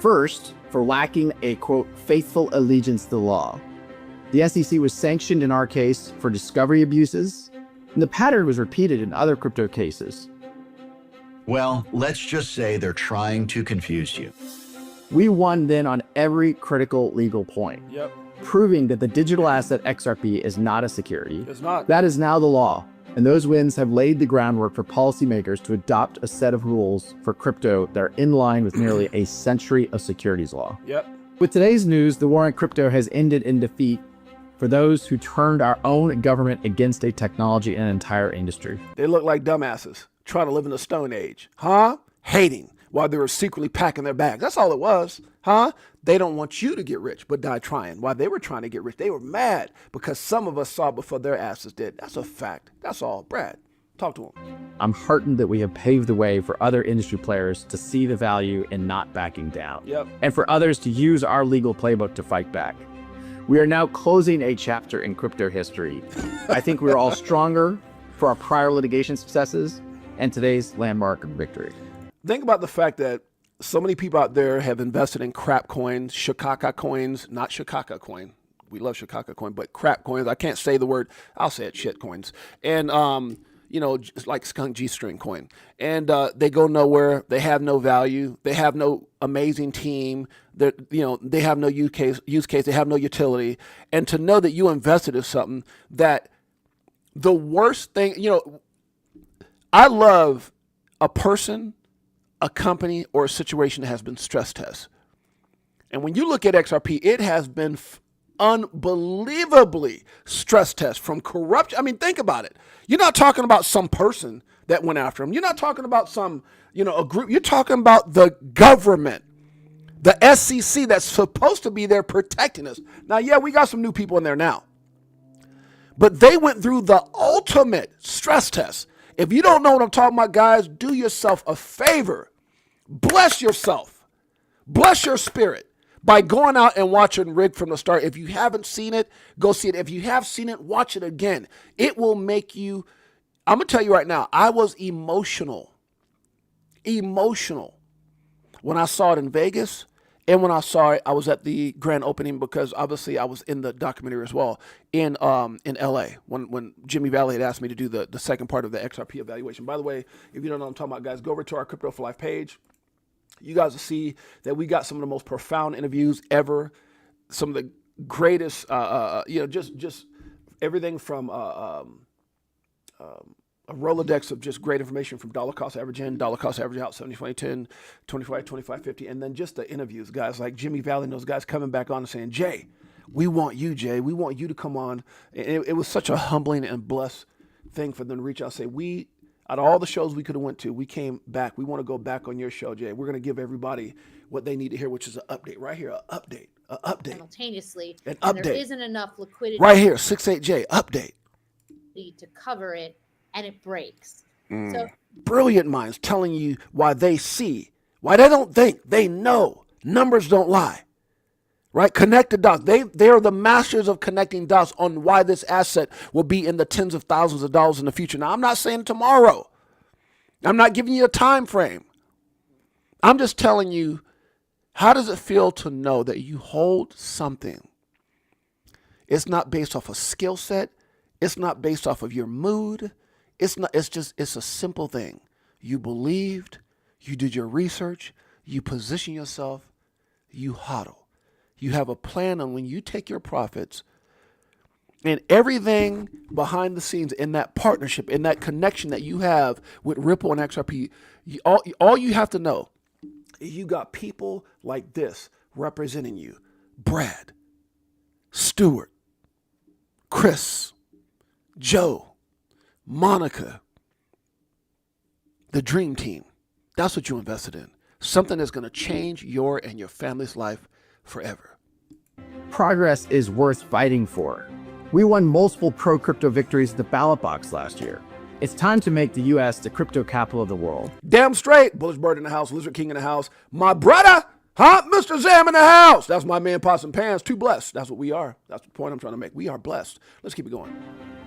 First, for lacking a, quote, faithful allegiance to the law. The SEC was sanctioned in our case for discovery abuses, and the pattern was repeated in other crypto cases. Well, let's just say they're trying to confuse you. We won then on every critical legal point, Yep. proving that the digital asset XRP is not a security. It's not. That is now the law, and those wins have laid the groundwork for policymakers to adopt a set of rules for crypto that are in line with nearly a century of securities law. Yep. With today's news, the war on crypto has ended in defeat for those who turned our own government against a technology and entire industry. They look like dumbasses trying to live in the Stone Age. Huh? Hating while they were secretly packing their bags. That's all it was. Huh? They don't want you to get rich, but die trying. While they were trying to get rich, they were mad because some of us saw before their asses did. That's a fact. That's all. Brad, talk to him. I'm heartened that we have paved the way for other industry players to see the value in not backing down. Yep. And for others to use our legal playbook to fight back. We are now closing a chapter in crypto history. I think we're all stronger for our prior litigation successes and today's landmark victory. Think about the fact that so many people out there have invested in crap coins, Shikaka coins, not Shikaka coin. We love Shikaka coin, but crap coins. I can't say the word. I'll say it, shit coins. And, it's like skunk G-string coin. And they go nowhere. They have no value. They have no amazing team. They have no use case. They have no utility. And to know that you invested in something that the worst thing, I love a person, a company, or a situation that has been stress tested. And when you look at XRP, it has been unbelievably stress test from corruption. I mean, think about it. You're not talking about some person that went after him. You're not talking about some, a group. You're talking about the government The SEC that's supposed to be there protecting us. Now, yeah, we got some new people in there now. But they went through the ultimate stress test. If you don't know what I'm talking about, guys, do yourself a favor. Bless yourself. Bless your spirit by going out and watching Rig from the start. If you haven't seen it, go see it. If you have seen it, watch it again. It will make you, I'm going to tell you right now, I was emotional when I saw it in Vegas. And when I saw it, I was at the grand opening because obviously I was in the documentary as well in LA when Jimmy Valley had asked me to do the second part of the XRP evaluation. By the way, if you don't know what I'm talking about, guys, go over to our Crypto for Life page. You guys will see that we got some of the most profound interviews ever, some of the greatest, just everything from a Rolodex of just great information from dollar cost average in, dollar cost average out, 70, 20, 10, 25, 25, 50. And then just the interviews, guys like Jimmy Valley and those guys coming back on and saying, Jay, we want you, Jay. We want you to come on. It was such a humbling and blessed thing for them to reach out and say, out of all the shows we could have went to, we came back. We want to go back on your show, Jay. We're going to give everybody what they need to hear, which is an update right here, an update. Simultaneously. An and update. There isn't enough liquidity. Right here, 68J, update. To cover it, and it breaks. So Brilliant minds telling you why they see, why they don't think, they know. Numbers don't lie. Right? Connect the dots. They are the masters of connecting dots on why this asset will be in the tens of thousands of dollars in the future. Now, I'm not saying tomorrow. I'm not giving you a time frame. I'm just telling you, how does it feel to know that you hold something? It's not based off a skill set. It's not based off of your mood. It's a simple thing. You believed, you did your research, you position yourself, you hodl. You have a plan on when you take your profits and everything behind the scenes in that partnership, in that connection that you have with Ripple and XRP. All you have to know is you got people like this representing you. Brad, Stuart, Chris, Joe, Monica, the dream team. That's what you invested in. Something that's going to change your and your family's life forever. Progress is worth fighting for. We won multiple pro-crypto victories at the ballot box last year. It's time to make the U.S. the crypto capital of the world. Damn straight. Bullish Bird in the house, Lizard King in the house. My brother, Mr. Zam in the house. That's my man, Pots and Pans. Too blessed. That's what we are. That's the point I'm trying to make. We are blessed. Let's keep it going.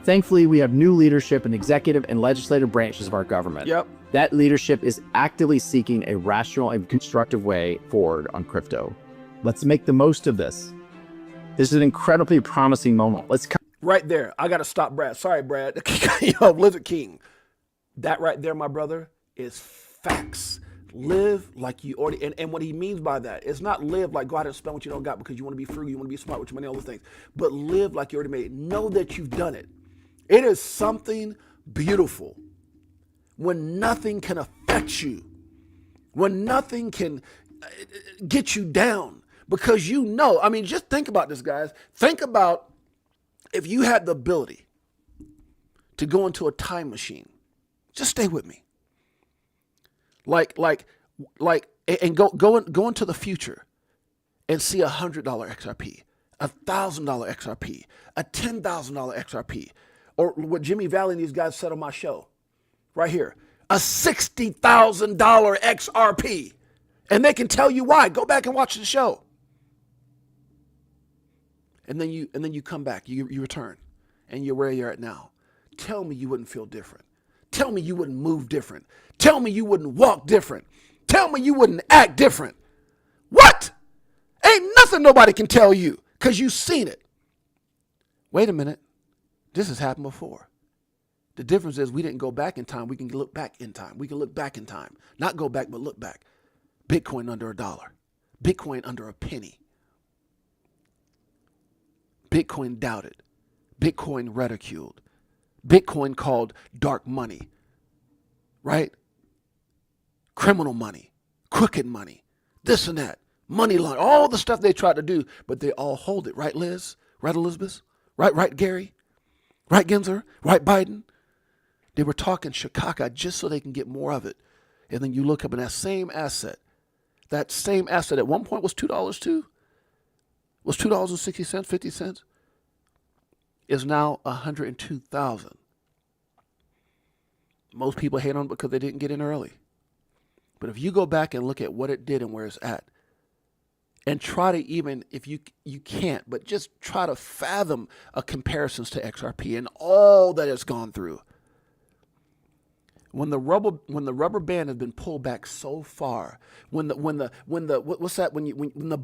Thankfully, we have new leadership in the executive and legislative branches of our government. Yep. That leadership is actively seeking a rational and constructive way forward on crypto. Let's make the most of this. This is an incredibly promising moment. Right there. I got to stop Brad. Sorry, Brad. Yo, Lizard King. That right there, my brother, is facts. Live like you already, and what he means by that, it's not live like go out and spend what you don't got because you want to be frugal, you want to be smart with your money, all those things. But live like you already made it. Know that you've done it. It is something beautiful when nothing can affect you, when nothing can get you down because you know. I mean, just think about this, guys. Think about if you had the ability to go into a time machine. Just stay with me. And go into the future and see $100 XRP, $1,000 XRP, a $10,000 XRP, or what Jimmy Valley and these guys said on my show, right here, a $60,000 XRP, and they can tell you why. Go back and watch the show, and then you come back, you return, and you're where you're at now. Tell me you wouldn't feel different. Tell me you wouldn't move different. Tell me you wouldn't walk different. Tell me you wouldn't act different. What? Ain't nothing nobody can tell you because you've seen it. Wait a minute. This has happened before. The difference is we didn't go back in time. We can look back in time. We can look back in time. Not go back, but look back. Bitcoin under $1. Bitcoin under a penny. Bitcoin doubted. Bitcoin ridiculed. Bitcoin called dark money, right? Criminal money, crooked money, this and that, money laundering, all the stuff they tried to do, but they all hold it, right, Liz? Right, Elizabeth? Right, Gary? Right, Gensler? Right, Biden? They were talking Chicago just so they can get more of it. And then you look up in that same asset, that same asset at one point was $2 too, was $2.60, 50 cents, is now 102,000. Most people hate on it because they didn't get in early. But if you go back and look at what it did and where it's at, and try to even, if you can't, but just try to fathom comparisons to XRP and all that it's gone through. When the rubber band has been pulled back so far, when the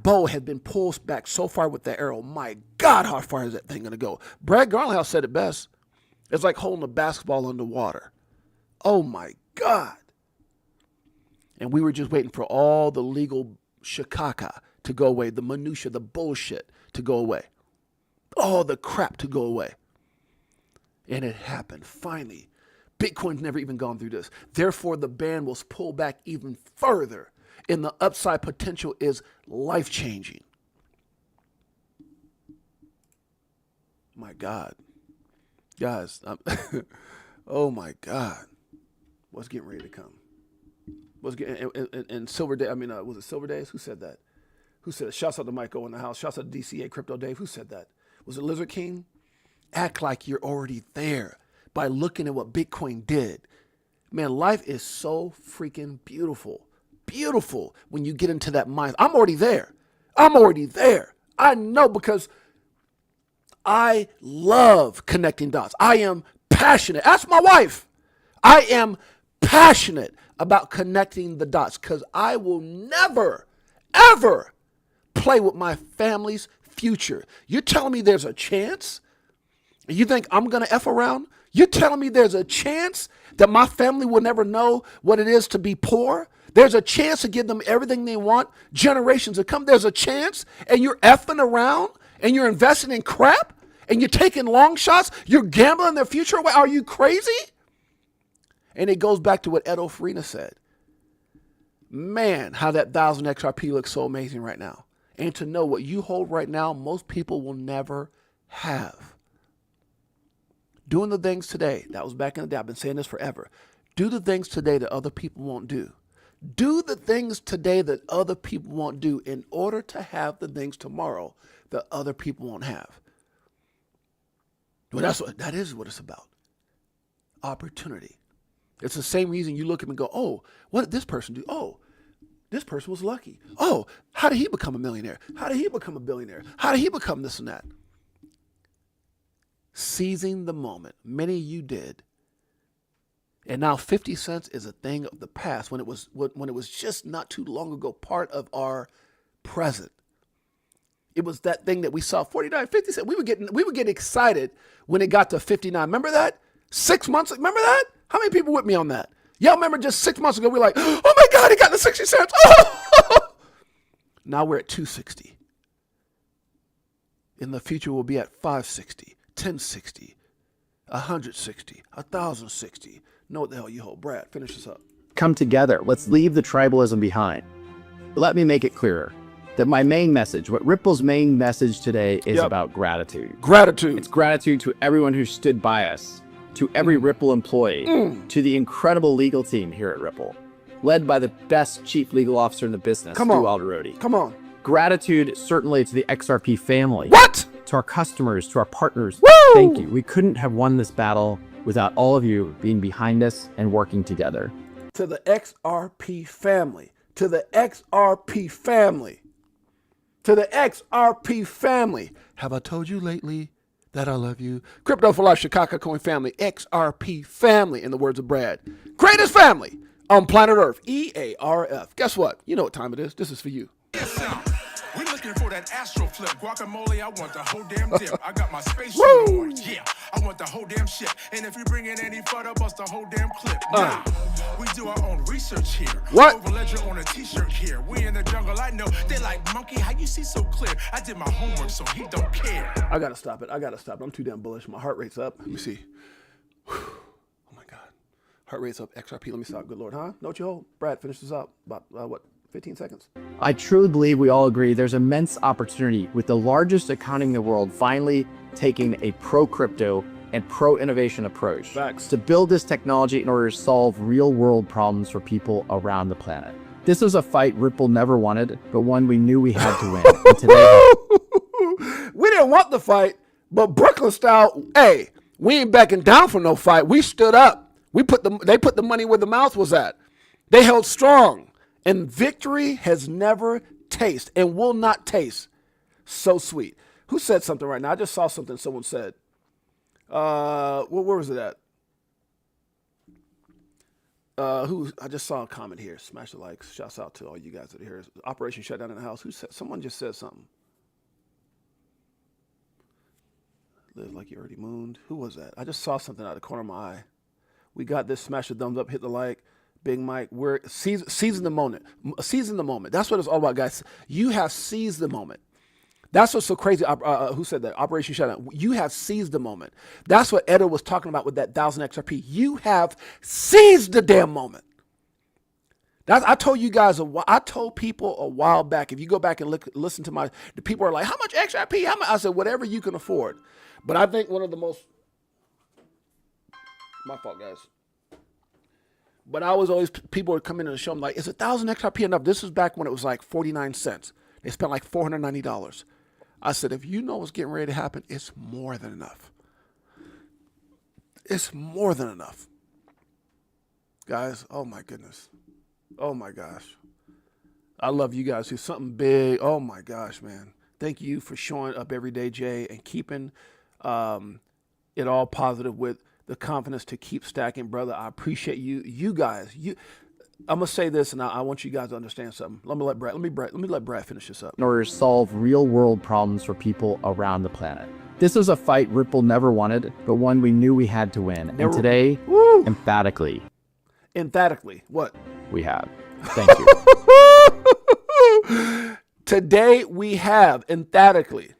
bow had been pulled back so far with the arrow, my God, how far is that thing gonna go? Brad Garlinghouse said it best. It's like holding a basketball underwater. Oh my God. And we were just waiting for all the legal shikaka to go away, the minutia, the bullshit to go away, all the crap to go away. And it happened, finally. Bitcoin's never even gone through this. Therefore, the band was pulled back even further, and the upside potential is life-changing. My God. Guys, oh my God. What's getting ready to come? What's getting, and Silver Day, was it Silver Days? Who said that? Who said it? Shouts out to Michael in the house. Shouts out to DCA Crypto Dave. Who said that? Was it Lizard King? Act like you're already there by looking at what Bitcoin did. Man, life is so freaking beautiful. Beautiful when you get into that mind. I'm already there. I know, because I love connecting dots. I am passionate. Ask my wife. I am passionate about connecting the dots because I will never, ever play with my family's future. You're telling me there's a chance? You think I'm going to F around? You're telling me there's a chance that my family will never know what it is to be poor? There's a chance to give them everything they want, generations to come. There's a chance, and you're effing around, and you're investing in crap, and you're taking long shots. You're gambling their future away. Are you crazy? And it goes back to what Edo Farina said. Man, how that 1,000 XRP looks so amazing right now. And to know what you hold right now, most people will never have. Doing the things today, that was back in the day, I've been saying this forever. Do the things today that other people won't do. Do the things today that other people won't do in order to have the things tomorrow that other people won't have. Well, that is what it's about. Opportunity. It's the same reason you look at them and go, oh, what did this person do? Oh, this person was lucky. Oh, how did he become a millionaire? How did he become a billionaire? How did he become this and that? Seizing the moment. Many of you did. And now 50 cents is a thing of the past when it was just not too long ago part of our present. It was that thing that we saw 49, 50 cents. We would get excited when it got to 59. Remember that? 6 months. Remember that? How many people with me on that? Y'all remember just 6 months ago, we were like, oh my God, it got to 60 cents. Oh! Now we're at 260. In the future, we'll be at 560, 1060, 160, 1,060. Know what the hell you hold. Brad, finish this up. Come together. Let's leave the tribalism behind. Let me make it clearer that my main message, what Ripple's main message today is about gratitude. Gratitude. It's gratitude to everyone who stood by us, to every Ripple employee, to the incredible legal team here at Ripple, led by the best chief legal officer in the business, Stu Alderodi. Come on. Gratitude certainly to the XRP family. What? To our customers, to our partners. Woo! Thank you. We couldn't have won this battle without all of you being behind us and working together. To the XRP family. To the XRP family. To the XRP family. Have I told you lately that I love you? Crypto for Life, Chicago Coin family, XRP family, in the words of Brad. Greatest family on planet Earth, EARF. Guess what? You know what time it is. This is for you. We looking for that astro flip. Guacamole, I want the whole damn dip. I got my space on. Yeah, I want the whole damn ship. And if you bring in any photo, bust the whole damn clip. Now, we do our own research here. What? Over ledger on a t-shirt here. We in the jungle, I know. They like, monkey, how you see so clear? I did my homework, so he don't care. I gotta stop it. I'm too damn bullish. My heart rate's up. Let me see. Oh my God. Heart rate's up. XRP. Let me stop. Good Lord, huh? Know what you hold? Brad, finish this up. About, 15 seconds. I truly believe we all agree there's immense opportunity with the largest economy in the world finally taking a pro-crypto and pro-innovation approach Facts. to build this technology in order to solve real-world problems for people around the planet. This was a fight Ripple never wanted, but one we knew we had to win. And today, We didn't want the fight, but Brooklyn style, hey, we ain't backing down from no fight. We stood up. They put the money where the mouth was at. They held strong. And victory has never tasted and will not taste so sweet. Who said something right now? I just saw something someone said. Where was it at? I just saw a comment here. Smash the likes. Shouts out to all you guys that are here. Operation Shutdown in the house. Someone just said something. Live like you already mooned. Who was that? I just saw something out of the corner of my eye. We got this. Smash the thumbs up. Hit the like. Big Mike. We're seizing the moment. Seizing the moment. That's what it's all about, guys. You have seized the moment. That's what's so crazy. Who said that? Operation Shutdown. You have seized the moment. That's what Edo was talking about with that 1,000 XRP. You have seized the damn moment. I told you guys, I told people a while back, if you go back and listen to the people are like, how much XRP? How much? I said, whatever you can afford. But I think one of the most, my fault, guys. But I was always, people would come in and show them like, is 1,000 XRP enough? This was back when it was like 49 cents. They spent like $490. I said, if you know what's getting ready to happen, it's more than enough. It's more than enough. Guys, oh my goodness. Oh my gosh. I love you guys. Who's something big. Oh my gosh, man. Thank you for showing up every day, Jay, and keeping it all positive with the confidence to keep stacking, brother. I appreciate you. You guys, I'm gonna say this, and I want you guys to understand something. Let me let Brad finish this up. in order to solve real-world problems for people around the planet. This was a fight Ripple never wanted, but one we knew we had to win. And today, emphatically, what? We have. Thank you. Today we have emphatically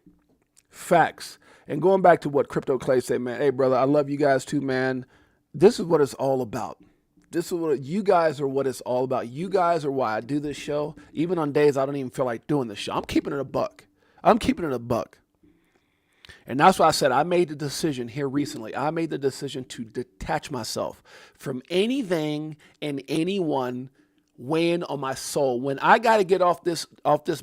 facts. And going back to what Crypto Clay said, man, hey, brother, I love you guys too, man. This is what it's all about. This is what you guys are. What it's all about. You guys are why I do this show. Even on days I don't even feel like doing this show. I'm keeping it a buck. And that's why I said I made the decision here recently. I made the decision to detach myself from anything and anyone weighing on my soul. When I got to get off this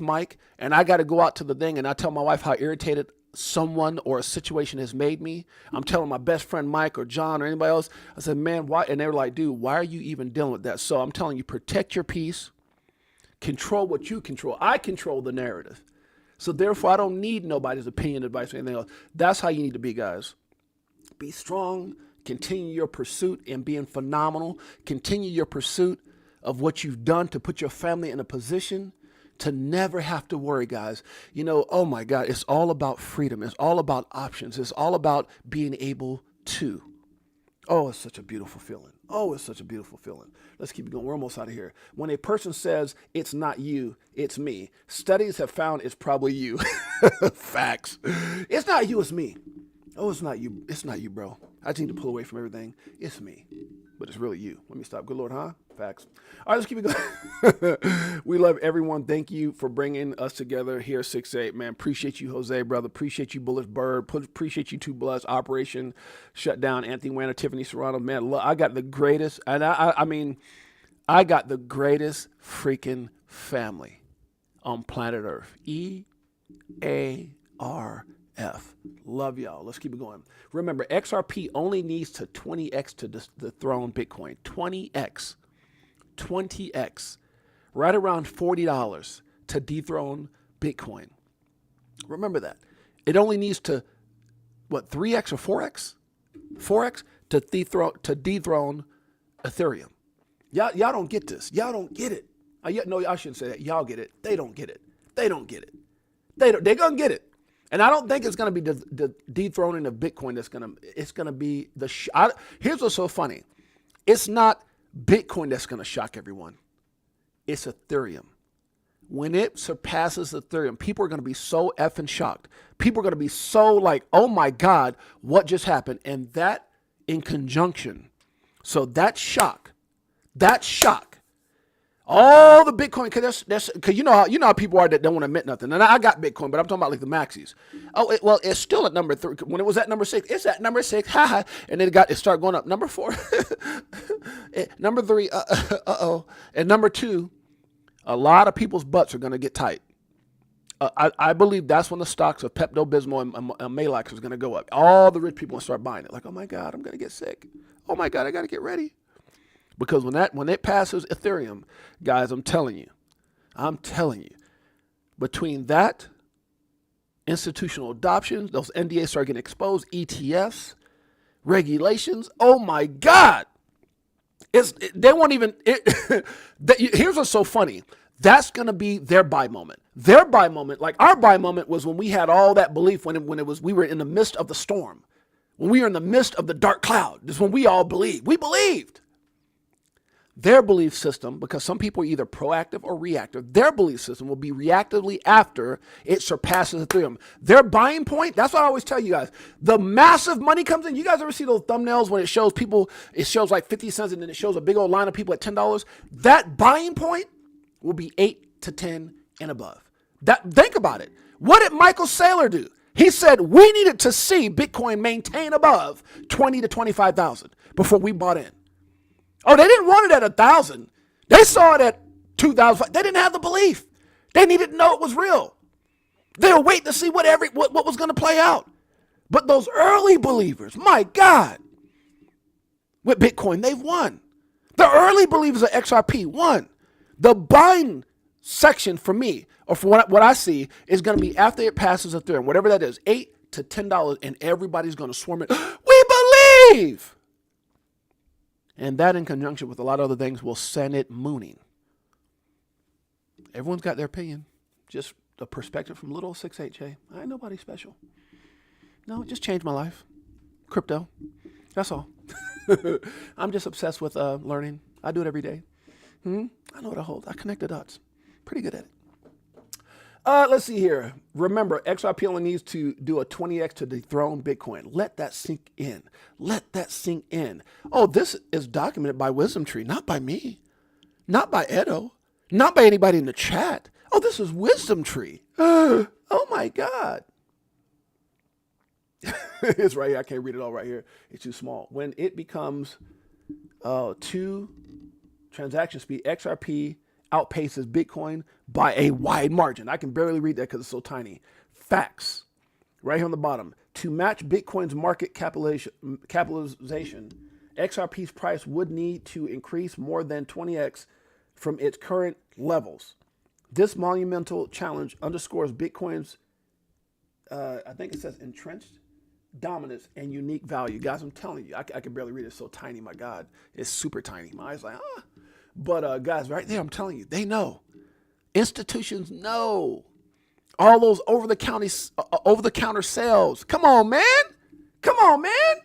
mic and I got to go out to the thing and I tell my wife how irritated someone or a situation has made me, I'm telling my best friend Mike or John or anybody else, I said, man, why? And they were like, dude, why are you even dealing with that? So I'm telling you, protect your peace, control what you control. I control the narrative. So therefore, I don't need nobody's opinion, advice, or anything else. That's how you need to be, guys. Be strong, continue your pursuit and being phenomenal. Continue your pursuit of what you've done to put your family in a position to never have to worry, guys. You know, oh my God, it's all about freedom. It's all about options. It's all about being able to. Oh, it's such a beautiful feeling. Let's keep it going. We're almost out of here. When a person says it's not you, it's me, studies have found it's probably you. Facts. It's not you, it's me. Oh, it's not you. It's not you, bro. I just need to pull away from everything. It's me. But it's really you. Let me stop. Good Lord, huh? Facts. All right, let's keep it going. We love everyone. Thank you for bringing us together here, 6-8. Man, appreciate you, Jose, brother. Appreciate you, Bullish Bird. Appreciate you, Two Bloods. Operation Shutdown. Anthony Wanner, Tiffany Serrano. Man, look, I got the greatest, and I got the greatest freaking family on planet Earth. EARF. Love y'all. Let's keep it going. Remember, XRP only needs to 20x to dethrone Bitcoin. 20x. Right around $40 to dethrone Bitcoin. Remember that. It only needs to, 3x or 4x? 4x to dethrone Ethereum. Y'all don't get this. Y'all don't get it. No, I shouldn't say that. Y'all get it. They don't get it. They're going to get it. And I don't think it's going to be the dethroning of Bitcoin it's going to be here's what's so funny. It's not Bitcoin that's going to shock everyone. It's Ethereum. When it surpasses Ethereum, people are going to be so effing shocked. People are going to be so like, oh my God, what just happened? And that in conjunction. So that shock, all the Bitcoin, cause you know how people are that don't want to admit nothing. And I got Bitcoin, but I'm talking about like the maxis. Oh, it's still at number 3. When it was at number 6, it's at number 6. Haha. And then it started going up. Number 4, number 3. And number 2, A lot of people's butts are going to get tight. I believe that's when the stocks of Pepto-Bismol and Maalox is going to go up. All the rich people will start buying it. Like, oh my God, I'm going to get sick. Oh my God, I got to get ready. Because when it passes Ethereum, guys, I'm telling you, between that, institutional adoptions, those NDAs start getting exposed, ETFs, regulations, oh my God. They won't even, here's what's so funny. That's going to be their buy moment. Their buy moment, like our buy moment was when we had all that belief when we were in the midst of the storm. When we were in the midst of the dark cloud. This is when we all believed. We believed. Their belief system, because some people are either proactive or reactive, their belief system will be reactively after it surpasses Ethereum. Their buying point, that's what I always tell you guys. The massive money comes in. You guys ever see those thumbnails when it shows people, it shows like 50 cents and then it shows a big old line of people at $10? That buying point will be 8 to 10 and above. Think about it. What did Michael Saylor do? He said we needed to see Bitcoin maintain above 20 to 25,000 before we bought in. Oh, they didn't want it at 1,000. They saw it at 2,000. They didn't have the belief. They needed to know it was real. They were waiting to see what was going to play out. But those early believers, my God, with Bitcoin, they've won. The early believers of XRP won. The buying section for me, or for what I see, is going to be after it passes Ethereum, whatever that is, $8 to $10, and everybody's going to swarm it. We believe! And that in conjunction with a lot of other things will send it mooning. Everyone's got their opinion. Just a perspective from little 6HA. I ain't nobody special. No, it just changed my life. Crypto. That's all. I'm just obsessed with learning. I do it every day. I know what I hold. I connect the dots. Pretty good at it. Let's see here. Remember, XRP only needs to do a 20x to dethrone Bitcoin. Let that sink in. Let that sink in. Oh, this is documented by Wisdom Tree, not by me, not by Edo, not by anybody in the chat. Oh, this is Wisdom Tree. Oh my God. It's right here. I can't read it all right here. It's too small. When it becomes 2 transaction speed, XRP outpaces Bitcoin by a wide margin. I can barely read that because it's so tiny. Facts. Right here on the bottom. To match Bitcoin's market capitalization, XRP's price would need to increase more than 20x from its current levels. This monumental challenge underscores Bitcoin's, I think it says entrenched dominance and unique value. Guys, I'm telling you, I can barely read it. It's so tiny, my God. It's super tiny. My eyes like, ah. But guys, right there, I'm telling you, they know. Institutions know. All those over-the-counter sales. Come on, man. Come on, man.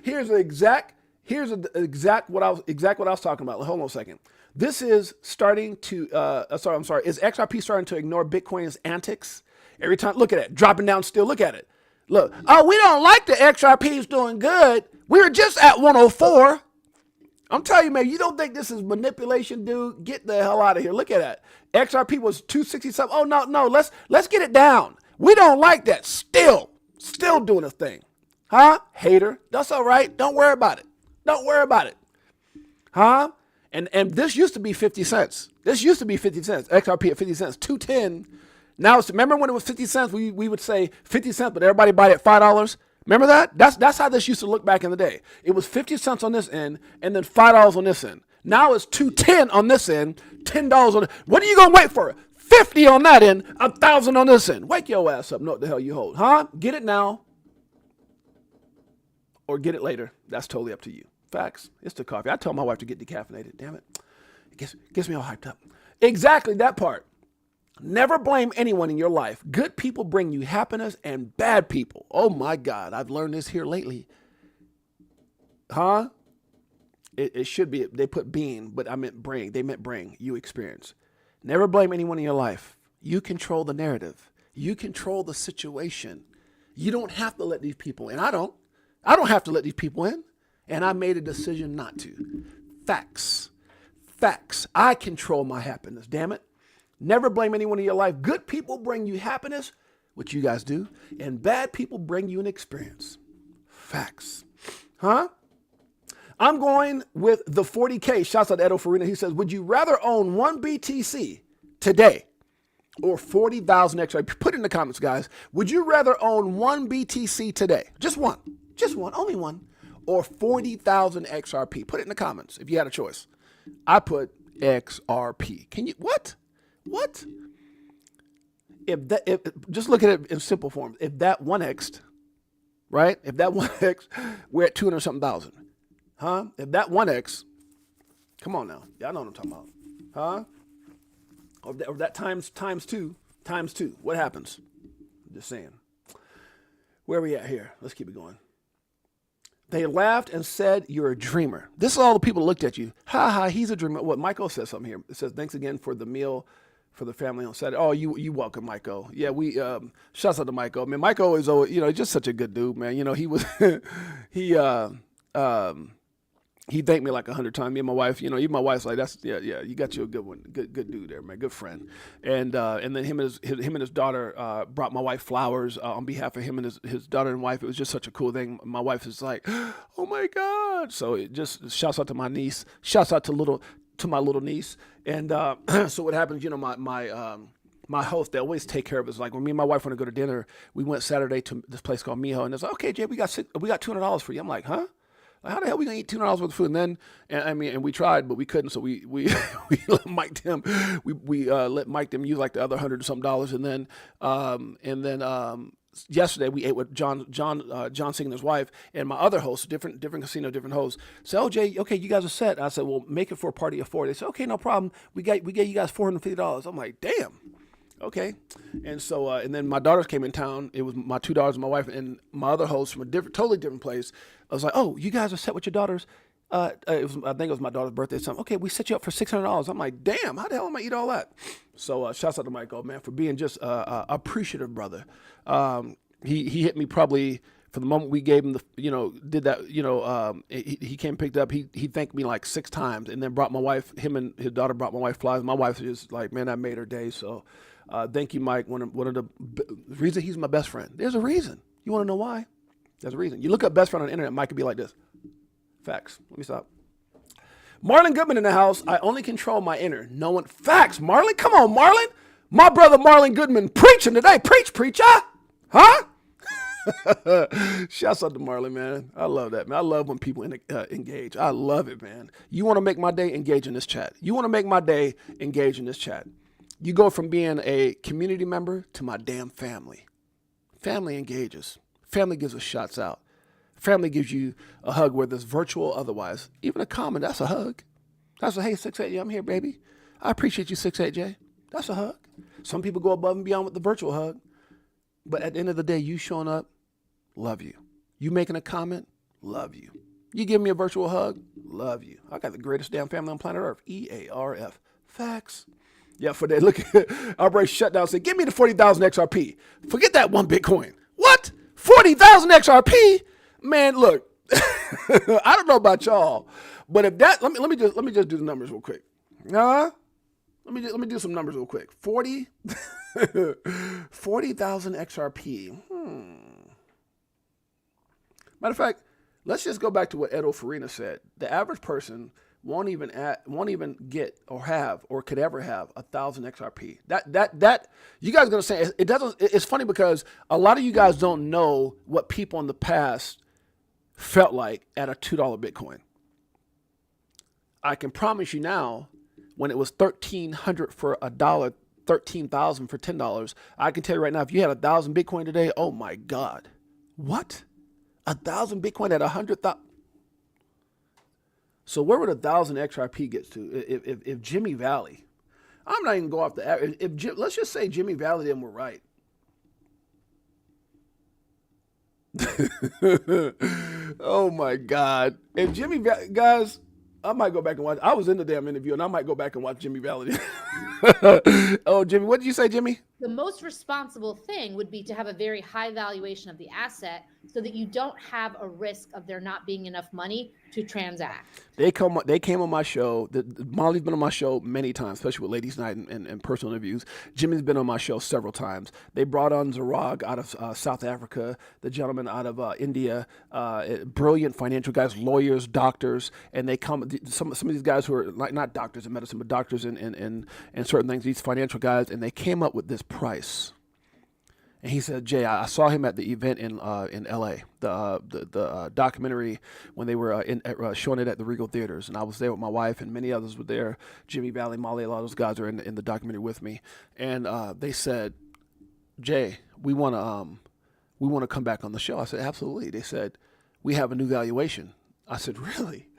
Here's exact what I was talking about. Hold on a second. This is starting to Is XRP starting to ignore Bitcoin's antics? Every time, look at it, dropping down still. Look at it. Look. Oh, we don't like the XRP's doing good. We were just at 104. I'm telling you, man, you don't think this is manipulation, dude? Get the hell out of here. Look at that. XRP was 267. Oh, no, let's get it down. We don't like that. Still doing a thing. Huh? Hater. That's all right. Don't worry about it. Don't worry about it. Huh? And this used to be 50 cents. This used to be 50 cents. XRP at 50 cents. 210. Now, remember when it was 50 cents? We would say 50 cents, but everybody bought it at $5. Remember that? That's how this used to look back in the day. It was 50 cents on this end and then $5 on this end. Now it's $2.10 on this end, $10 on it. What are you gonna wait for? 50 on that end, 1,000 on this end. Wake your ass up. Know what the hell you hold, huh? Get it now or get it later. That's totally up to you. Facts. It's the coffee. I tell my wife to get decaffeinated. Damn it. It gets me all hyped up. Exactly that part. Never blame anyone in your life. Good people bring you happiness and bad people. Oh my God, I've learned this here lately. Huh? It should be, they put being, but I meant bring. They meant bring, you experience. Never blame anyone in your life. You control the narrative. You control the situation. You don't have to let these people in. I don't have to let these people in. And I made a decision not to. Facts. Facts. I control my happiness, damn it. Never blame anyone in your life. Good people bring you happiness, which you guys do, and bad people bring you an experience. Facts. Huh? I'm going with the 40K. Shouts out to Edo Farina. He says, would you rather own 1 BTC today or 40,000 XRP? Put it in the comments, guys. Would you rather own 1 BTC today? Just one, only one, or 40,000 XRP? Put it in the comments if you had a choice. I put XRP. Can you, what? If just look at it in simple form. If that 1x'd, right? If that 1x, we're at 200 something thousand. Huh? If that 1x, come on now. Y'all know what I'm talking about. Huh? Or that times two. What happens? I'm just saying. Where are we at here? Let's keep it going. They laughed and said, you're a dreamer. This is all the people who looked at you. Ha ha, he's a dreamer. What, Michael says something here. It says, thanks again for the meal for the family on Saturday. Oh, you welcome, Michael. Yeah, we, shouts out to Michael. Man, Michael is always, just such a good dude, man. He was, he thanked me like 100 times. Me and my wife, even my wife's like, yeah, you got you a good one, good dude there, man, good friend. And then him and his daughter brought my wife flowers on behalf of him and his daughter and wife. It was just such a cool thing. My wife is like, oh my God. So it just shouts out to my niece, shouts out to my little niece. And so what happens, my host, they always take care of us. Like when me and my wife want to go to dinner, we went Saturday to this place called VTHO, and it's like, okay, Jay, we got $200 for you. I'm like, huh? How the hell are we gonna eat $200 worth of food? And then, we tried, but we couldn't. So we let Mike them. We let Mike them use like the other $100 or something. And then yesterday we ate with John Singh and his wife and my other host, different casino, different hosts. Said, oh Jay, okay, you guys are set. I said, well, make it for a party of 4. They said, okay, no problem. We gave you guys $450. I'm like, damn. Okay. And so, and then my daughters came in town. It was my 2 daughters and my wife and my other host from a totally different place. I was like, oh, you guys are set with your daughters. I think it was my daughter's birthday or something. Okay, we set you up for $600. I'm like, damn, how the hell am I eat all that? So shouts out to Michael, man, for being just appreciative brother. He hit me probably from the moment we gave him did that, he came picked up, he thanked me like 6 times and then brought my wife, him and his daughter brought my wife flowers. My wife is just like, man, that made her day. So thank you, Mike. One of the reason he's my best friend. There's a reason. You want to know why? There's a reason. You look up best friend on the internet, Mike could be like this. Facts. Let me stop. Marlon Goodman in the house. I only control my inner. No one. Facts, Marlon. Come on, Marlon. My brother Marlon Goodman preaching today. Preacher. Huh? Shouts out to Marlon, man. I love that, man. I love when people engage. I love it, man. You want to make my day? Engage in this chat. You want to make my day? Engage in this chat. You go from being a community member to my damn family. Family engages. Family gives us shots out. Family gives you a hug, whether it's virtual or otherwise. Even a comment, that's a hug. That's a, hey, 6'8", I'm here, baby. I appreciate you, 6'8", Jay. That's a hug. Some people go above and beyond with the virtual hug. But at the end of the day, you showing up, love you. You making a comment, love you. You give me a virtual hug, love you. I got the greatest damn family on planet Earth. EARF. Facts. Yeah, for that. Look at Operation Shutdown. Say, give me the 40,000 XRP. Forget that 1 Bitcoin. What? 40,000 XRP? Man, look. I don't know about y'all, but if that, let me just do the numbers real quick. Let me do some numbers real quick. 40,000 XRP. Matter of fact, let's just go back to what Edo Farina said. The average person won't even get or have or could ever have 1,000 XRP. That you guys are gonna say it doesn't. It's funny because a lot of you guys don't know what people in the past felt like at a $2 Bitcoin. I can promise you now, when it was $1,300 for $1, 13,000 for $10, I can tell you right now, if you had 1,000 Bitcoin today, oh my God, what? 1,000 Bitcoin at 100,000. So where would 1,000 XRP get to if Jimmy Valley? I'm not even going off the average. Let's just say Jimmy Valley then were right. Oh my God! If Jimmy Valley, guys, I might go back and watch. I was in the damn interview, and I might go back and watch Jimmy Valley. Oh, Jimmy, what did you say, Jimmy? the most responsible thing would be to have a very high valuation of the asset so that you don't have a risk of there not being enough money to transact. They came on my show. Molly's been on my show many times, especially with Ladies Night and personal interviews. Jimmy's been on my show several times. They brought on Zarag out of South Africa, the gentleman out of India, brilliant financial guys, lawyers, doctors, and they come. Some of these guys who are not doctors in medicine, but doctors in certain things. These financial guys, and they came up with this price. And he said, Jay, I saw him at the event in L.A., the documentary when they were showing it at the Regal Theaters. And I was there with my wife, and many others were there. Jimmy, Valley, Molly, a lot of those guys are in the documentary with me. And they said, Jay, we want to come back on the show. I said, absolutely. They said, we have a new valuation. I said, really?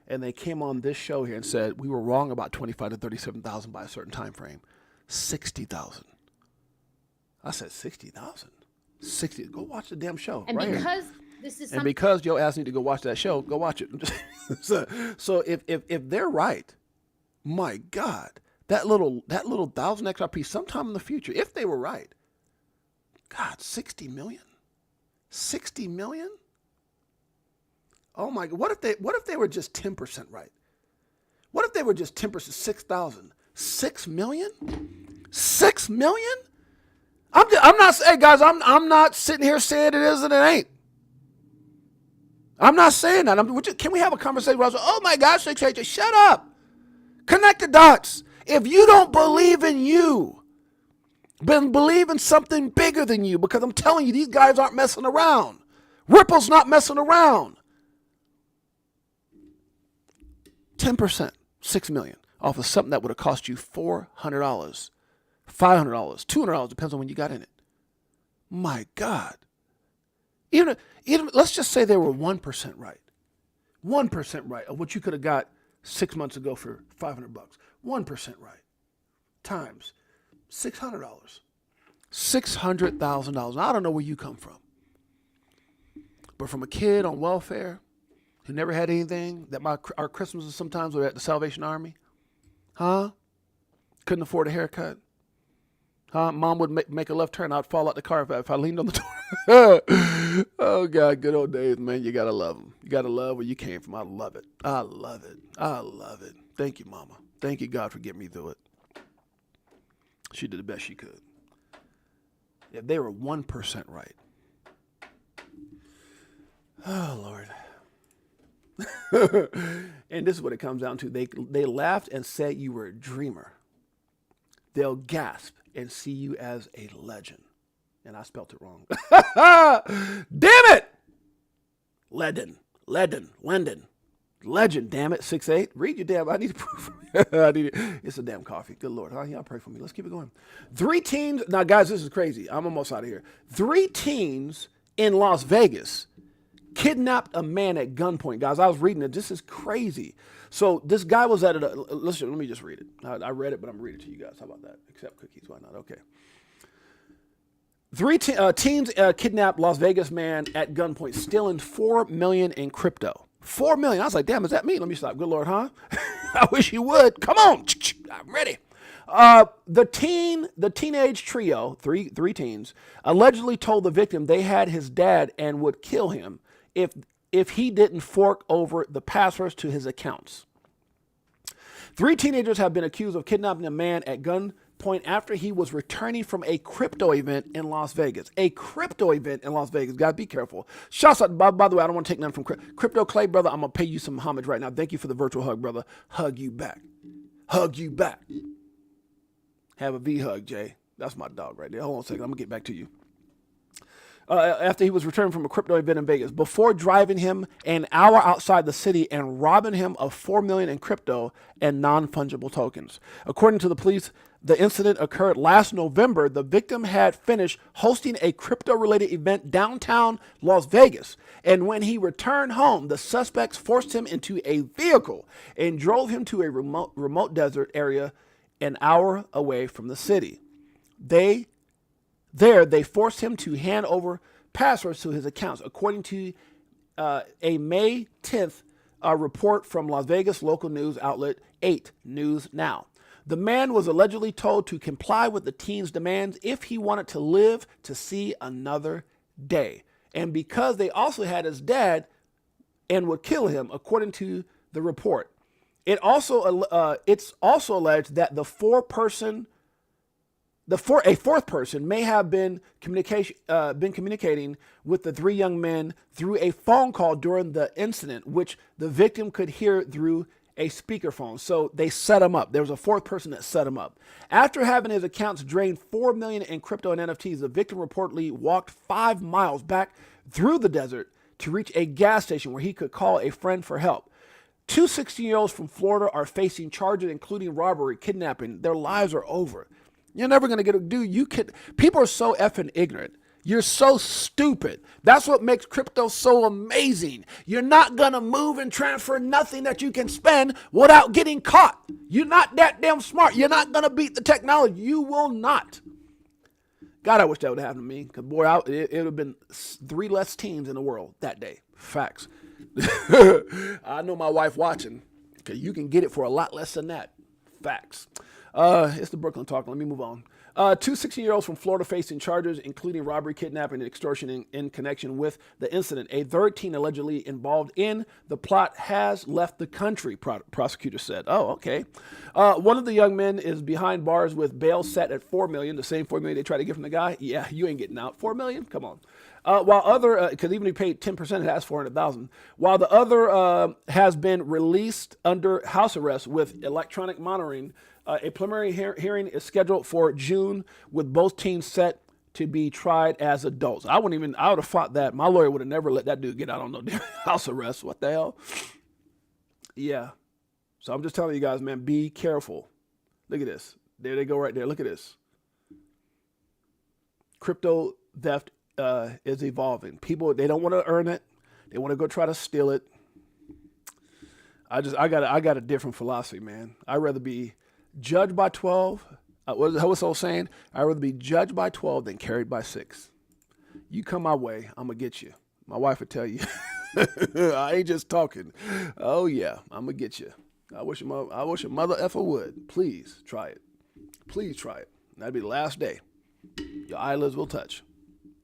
And they came on this show here and said, we were wrong about 25 to 37,000 by a certain time frame. 60,000. I said 60,000. 60. Go watch the damn show. And right because here. this is and because Joe asked me to go watch that show, go watch it. so if they're right, my God, that little 1,000 XRP sometime in the future, if they were right, God, 60 million, 60 million. Oh my God, what if they were just 10% right? What if they were just 10%? 6,000, 6 million, 6 million. I'm not saying, guys, I'm not sitting here saying it is and it ain't. I'm not saying that. Can we have a conversation where I say, oh my gosh, shut up. Connect the dots. If you don't believe in you, then believe in something bigger than you, because I'm telling you, these guys aren't messing around. Ripple's not messing around. 10%, 6 million off of something that would have cost you $400. $500, $200, depends on when you got in it. My God. Even let's just say they were 1% right. 1% right of what you could have got 6 months ago for $500. 1% right. Times $600. $600,000. I don't know where you come from. But from a kid on welfare who never had anything, that our Christmases sometimes were at the Salvation Army. Huh? Couldn't afford a haircut. Mom would make a left turn. I'd fall out the car if I leaned on the door. Oh, God, good old days, man. You got to love them. You got to love where you came from. I love it. I love it. I love it. Thank you, Mama. Thank you, God, for getting me through it. She did the best she could. If they were 1% right. Oh, Lord. And this is what it comes down to. They laughed and said you were a dreamer. They'll gasp and see you as a legend. And I spelt it wrong. Damn it! Legend. Legend, damn it. 6'8". Read your damn. I need to proof. It's a damn coffee. Good Lord. Y'all pray for me. Let's keep it going. 3 teams. Now, guys, this is crazy. I'm almost out of here. 3 teams in Las Vegas kidnapped a man at gunpoint. Guys, I was reading it. This is crazy. So this guy was at it. Listen, let me just read it. I read it, but I'm reading it to you guys. How about that? Except cookies. Why not? Okay. 3 teens kidnapped Las Vegas man at gunpoint, stealing $4 million in crypto. $4 million. I was like, damn, is that me? Let me stop. Good Lord, huh? I wish you would. Come on. I'm ready. The teenage trio, three teens, allegedly told the victim they had his dad and would kill him if he didn't fork over the passwords to his accounts. 3 teenagers have been accused of kidnapping a man at gunpoint after he was returning from a crypto event in Las Vegas. A crypto event in Las Vegas. Guys, be careful. Shouts out, by the way, I don't want to take nothing from Crypto Clay, brother. I'm going to pay you some homage right now. Thank you for the virtual hug, brother. Hug you back. Hug you back. Have a V hug, Jay. That's my dog right there. Hold on a second. I'm going to get back to you. After he was returning from a crypto event in Vegas, before driving him an hour outside the city and robbing him of $4 million in crypto and non-fungible tokens. According to the police, the incident occurred last November. The victim had finished hosting a crypto-related event downtown Las Vegas, and when he returned home, the suspects forced him into a vehicle and drove him to a remote desert area an hour away from the city. They forced him to hand over passwords to his accounts, according to a May 10th report from Las Vegas local news outlet 8 News Now. The man was allegedly told to comply with the teen's demands if he wanted to live to see another day. And because they also had his dad and would kill him, according to the report. It's also alleged that a fourth person may have been communicating with the three young men through a phone call during the incident, which the victim could hear through a speakerphone. So they set him up. There was a fourth person that set him up. After having his accounts drained $4 million in crypto and NFTs, the victim reportedly walked 5 miles back through the desert to reach a gas station where he could call a friend for help. 2 16-year-olds from Florida are facing charges including robbery, kidnapping. Their lives are over. You're never going to get a dude. People are so effing ignorant. You're so stupid. That's what makes crypto so amazing. You're not going to move and transfer nothing that you can spend without getting caught. You're not that damn smart. You're not going to beat the technology. You will not. God, I wish that would happen to me. Because, boy, it would have been 3 less teams in the world that day. Facts. I know my wife watching. Because you can get it for a lot less than that. Facts. It's the Brooklyn Talk. Let me move on. 2 16-year-olds from Florida facing charges, including robbery, kidnapping, and extortion in connection with the incident. A third teen allegedly involved in the plot has left the country, prosecutors said. Oh, okay. One of the young men is behind bars with bail set at $4 million, the same $4 million they tried to get from the guy. Yeah, you ain't getting out. $4 million? Come on. While other, because even if he paid 10%, it has $400,000. While the other has been released under house arrest with electronic monitoring. A preliminary hearing is scheduled for June, with both teams set to be tried as adults. I would have fought that. My lawyer would have never let that dude get out on no damn house arrest. What the hell? Yeah. So I'm just telling you guys, man, be careful. Look at this. There they go right there. Look at this. Crypto theft is evolving. People, they don't want to earn it. They want to go try to steal it. I got a different philosophy, man. I'd rather be judged by 12. What's the old saying? I'd rather be judged by 12 than carried by 6. You come my way, I'm going to get you. My wife would tell you. I ain't just talking. Oh, yeah, I'm going to get you. I wish your mother effer would. Please try it. Please try it. That'd be the last day. Your eyelids will touch.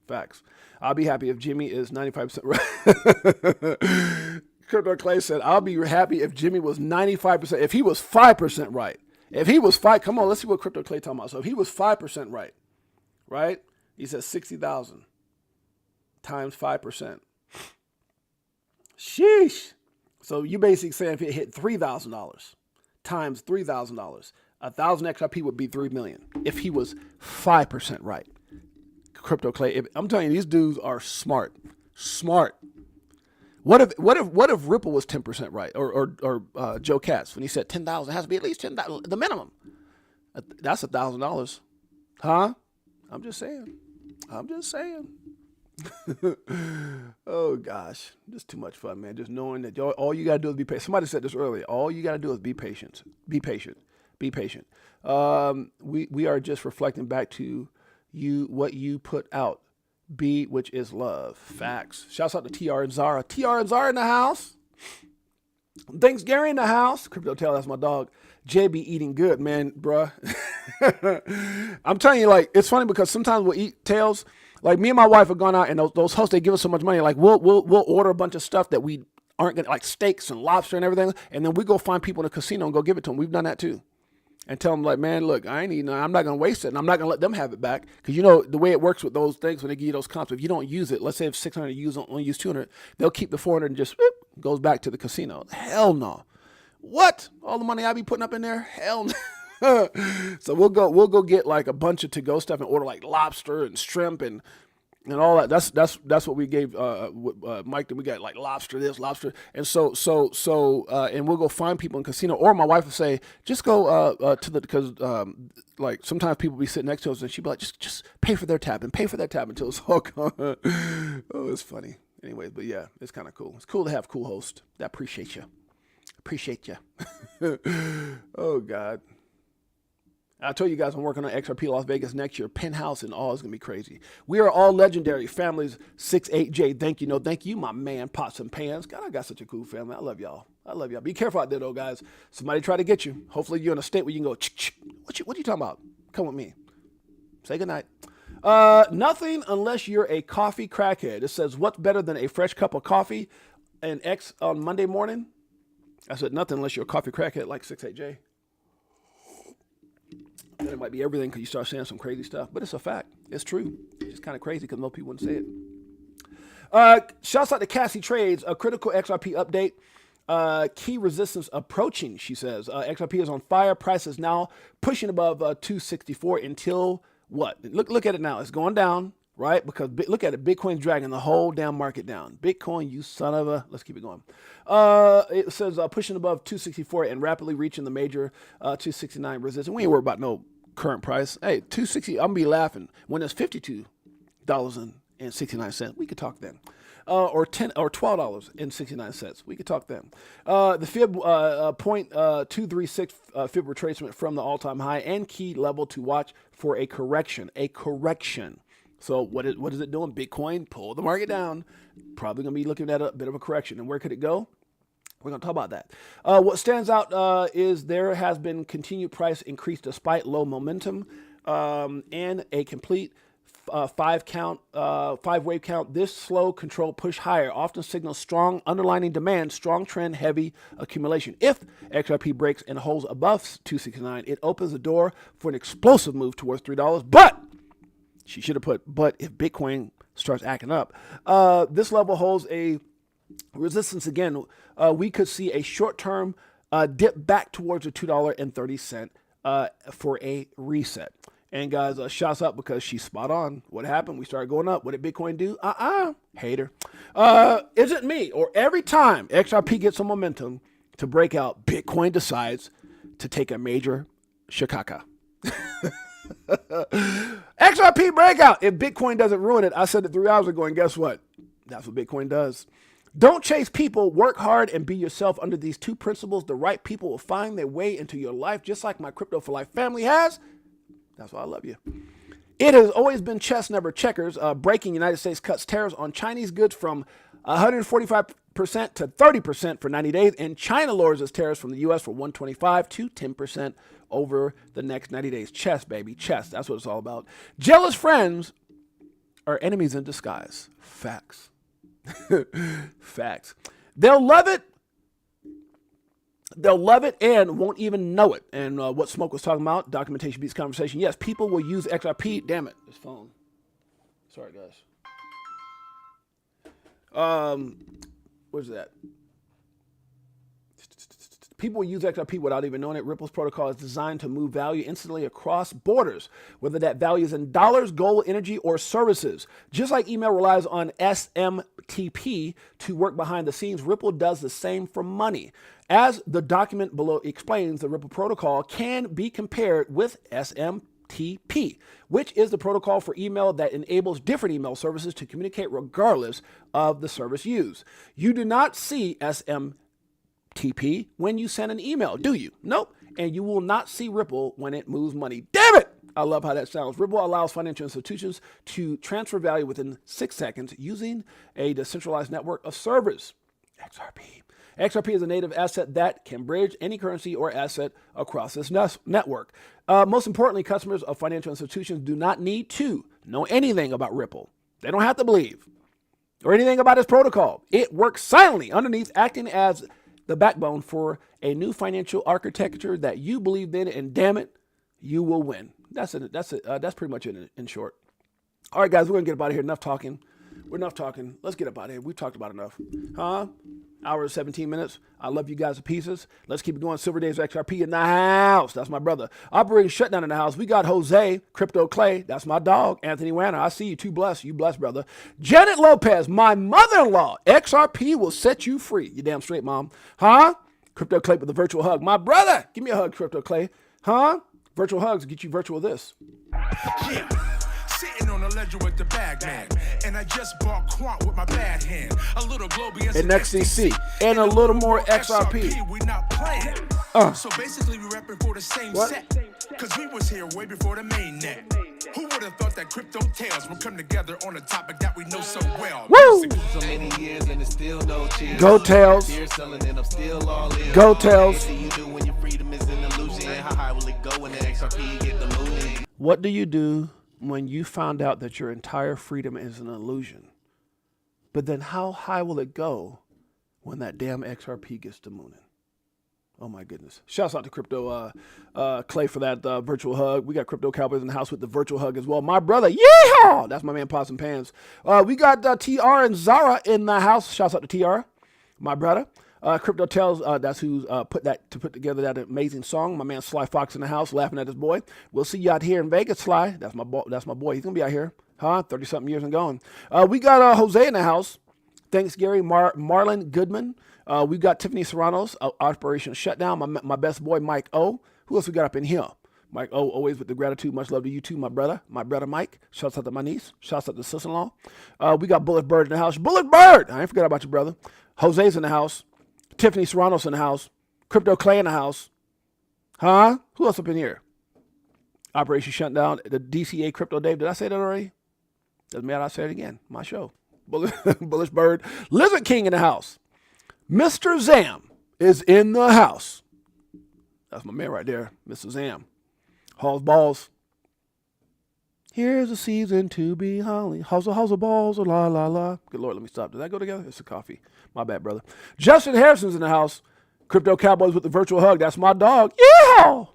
Facts. I'll be happy if Jimmy is 95% right. Crypto Clay said, I'll be happy if Jimmy was 95%. If he was 5% right. If he was come on, let's see what Crypto Clay talking about. So if he was 5% right? He says 60,000 times 5%. Sheesh. So you basically saying if it hit $3,000 times $3,000, 1,000 XRP would be 3 million. If he was 5% right. Crypto Clay, I'm telling you, these dudes are smart. Smart. What if Ripple was 10% right, or Joe Katz when he said 10,000 has to be at least 10,000, the minimum. That's $1,000, huh? I'm just saying. Oh gosh, just too much fun, man. Just knowing that all you gotta do is be patient. Somebody said this earlier. All you gotta do is be patient. Be patient. Be patient. We are just reflecting back to you what you put out. B, which is love. Facts. Shouts out to TR and Zara. TR and Zara in the house. Thanks, Gary in the house. Crypto Tail, that's my dog. JB eating good, man, bruh. I'm telling you, like, it's funny because sometimes we'll eat tails. Like, me and my wife have gone out, and those hosts, they give us so much money. Like, we'll order a bunch of stuff that we aren't going to, like steaks and lobster and everything, and then we go find people in the casino and go give it to them. We've done that too. And tell them, like, man, look, I ain't eating. I'm not going to waste it, and I'm not going to let them have it back. Because, you know, the way it works with those things, when they give you those comps, if you don't use it, let's say if 600 you only use 200, they'll keep the 400 and just goes back to the casino. Hell no. What? All the money I be putting up in there? Hell no. So we'll go get like a bunch of to-go stuff and order like lobster and shrimp and all that. That's what we gave Mike. That we got like lobster this, lobster, and so and we'll go find people in casino. Or my wife will say, just go because like sometimes people be sitting next to us and she'd be like, just pay for their tab and pay for their tab until it's all gone. Oh, it's funny. Anyways, but yeah, it's kind of cool. It's cool to have cool hosts that appreciate you. Oh God. I told you guys I'm working on XRP Las Vegas next year, penthouse and all. It's going to be crazy. We are all legendary families. 68J, thank you. No, thank you, my man, Pots and Pans. God, I got such a cool family. I love y'all. I love y'all. Be careful out there, though, guys. Somebody try to get you. Hopefully you're in a state where you can go, what you talking about? Come with me. Say goodnight. Nothing unless you're a coffee crackhead. It says, what's better than a fresh cup of coffee and X on Monday morning? I said, nothing unless you're a coffee crackhead like 68J. Then it might be everything because you start saying some crazy stuff. But it's a fact. It's true. It's kind of crazy because most people wouldn't say it. Shouts out to Cassie Trades. A critical XRP update. Key resistance approaching, she says. XRP is on fire. Price is now pushing above 264 until what? Look at it now. It's going down, right? Because look at it. Bitcoin's dragging the whole damn market down. Bitcoin, you son of a... Let's keep it going. It says pushing above 264 and rapidly reaching the major 269 resistance. We ain't worried about no current price. Hey, 260, I'm going to be laughing when it's $52.69. We could talk then. Or $12.69. We could talk then. The fib 0.236 fib retracement from the all-time high and key level to watch for a correction. So what is it doing? Bitcoin pulled the market down. Probably going to be looking at a bit of a correction. And where could it go? We're going to talk about that. What stands out is there has been continued price increase despite low momentum and a complete five wave count. This slow control push higher often signals strong underlying demand, strong trend, heavy accumulation. If XRP breaks and holds above 269, it opens the door for an explosive move towards $3. But she should have put, but if Bitcoin starts acting up, this level holds a resistance again. We could see a short-term dip back towards the $2.30 for a reset. And guys, shouts out because she's spot on. What happened? We started going up. What did Bitcoin do? Hater. Is it me? Or every time XRP gets some momentum to break out, Bitcoin decides to take a major shikaka. XRP breakout. If Bitcoin doesn't ruin it, I said it 3 hours ago, and guess what? That's what Bitcoin does. Don't chase people, work hard, and be yourself. Under these two principles, the right people will find their way into your life, just like my Crypto for Life family has. That's why I love you. It has always been chess, never checkers. Breaking United States cuts tariffs on Chinese goods from 145% to 30% for 90 days, and China lowers its tariffs from the U.S. from 125 to 10% over the next 90 days. Chess, baby, chess. That's what it's all about. Jealous friends are enemies in disguise. Facts. Facts. They'll love it and won't even know it. And what Smoke was talking about, documentation beats conversation. Yes, people will use XRP. Damn it, this phone. Sorry, guys. Where's that? People will use XRP without even knowing it. Ripple's protocol is designed to move value instantly across borders, whether that value is in dollars, gold, energy, or services. Just like email relies on SMTP to work behind the scenes, Ripple does the same for money. As the document below explains, the Ripple protocol can be compared with SMTP, which is the protocol for email that enables different email services to communicate regardless of the service used. You do not see SMTP when you send an email, do you? Nope. And you will not see Ripple when it moves money. Damn it! I love how that sounds. Ripple allows financial institutions to transfer value within 6 seconds using a decentralized network of servers. XRP. XRP is a native asset that can bridge any currency or asset across this network. Most importantly, customers of financial institutions do not need to know anything about Ripple. They don't have to believe or anything about its protocol. It works silently underneath, acting as the backbone for a new financial architecture that you believe in, and damn it, you will win. That's it. That's pretty much it in short. All right, guys, we're gonna get up out of here. Enough talking. Enough talking. Let's get up out of here. We've talked about enough. Hour and 17 minutes. I love you guys to pieces. Let's keep it going. Silver Days XRP in the house. That's my brother. Operating Shutdown in the house. We got Jose, Crypto Clay. That's my dog. Anthony Wanner. I see you. Too blessed. You blessed, brother. Janet Lopez, my mother-in-law. XRP will set you free. You damn straight, mom. Crypto Clay with a virtual hug. My brother. Give me a hug, Crypto Clay. Virtual hugs get you virtual this. Yeah. Sitting on a ledger with the bag man, and I just bought Quant with my bad hand. A little Globius and XCC, and a little more XRP. We not playing. So basically, we repping for the same set. Cause we was here way before the main net. Who would have thought that crypto tales would come together on a topic that we know so well? Woo! So many years and it's still no cheers. Go Tails. Fear selling and I'm still all in. Go Tails. What do you do when your freedom is an illusion? How high will it go when the XRP get the mooning? What do you do when you found out that your entire freedom is an illusion? But then how high will it go when that damn XRP gets to mooning? Oh my goodness. Shouts out to Crypto Clay for that virtual hug. We got Crypto Cowboys in the house with the virtual hug as well. My brother, yeehaw! That's my man Pots and Pans. We got TR and Zara in the house. Shouts out to TR, my brother. Crypto Tells, that's who's put together that amazing song. My man Sly Fox in the house laughing at his boy. We'll see you out here in Vegas, Sly. That's my boy. He's going to be out here. 30-something years and going. We got Jose in the house. Thanks, Gary. Marlon Goodman. We've got Tiffany Serranos, Operation Shutdown. My best boy, Mike O. Who else we got up in here? Mike O, always with the gratitude. Much love to you too, my brother. My brother, Mike. Shouts out to my niece. Shouts out to sister-in-law. We got Bullet Bird in the house. Bullet Bird! I ain't forgot about your brother. Jose's in the house. Tiffany Serranos in the house. Crypto Clay in the house. Who else up in here? Operation Shutdown. The DCA Crypto Dave. Did I say that already? Doesn't matter. I say it again. My show. Bullish Bird. Lizard King in the house. Mr. Zam is in the house. That's my man right there, Mr. Zam. Halls Balls. Here's a season to be holly. Halls of balls, la la la. Good Lord, let me stop. Did that go together? It's a coffee. My bad, brother. Justin Harrison's in the house. Crypto Cowboys with the virtual hug. That's my dog. Yeah.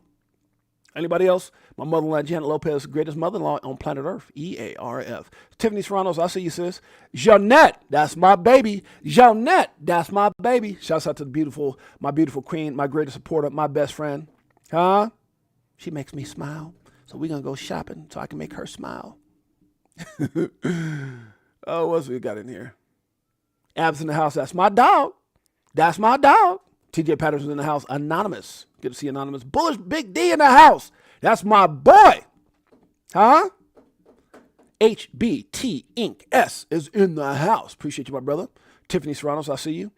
Anybody else? My mother-in-law, Janet Lopez, greatest mother-in-law on planet Earth, EARF. Tiffany Serranos, I see you, sis. Jeanette, that's my baby. Jeanette, that's my baby. Shouts out to my beautiful queen, my greatest supporter, my best friend. She makes me smile. So we're going to go shopping so I can make her smile. Oh, what else we got in here? Abs in the house, that's my dog. That's my dog. TJ Patterson's in the house. Anonymous. Good to see Anonymous. Bullish Big D in the house. That's my boy. HBT Inc. S is in the house. Appreciate you, my brother. Tiffany Serranos, I see you.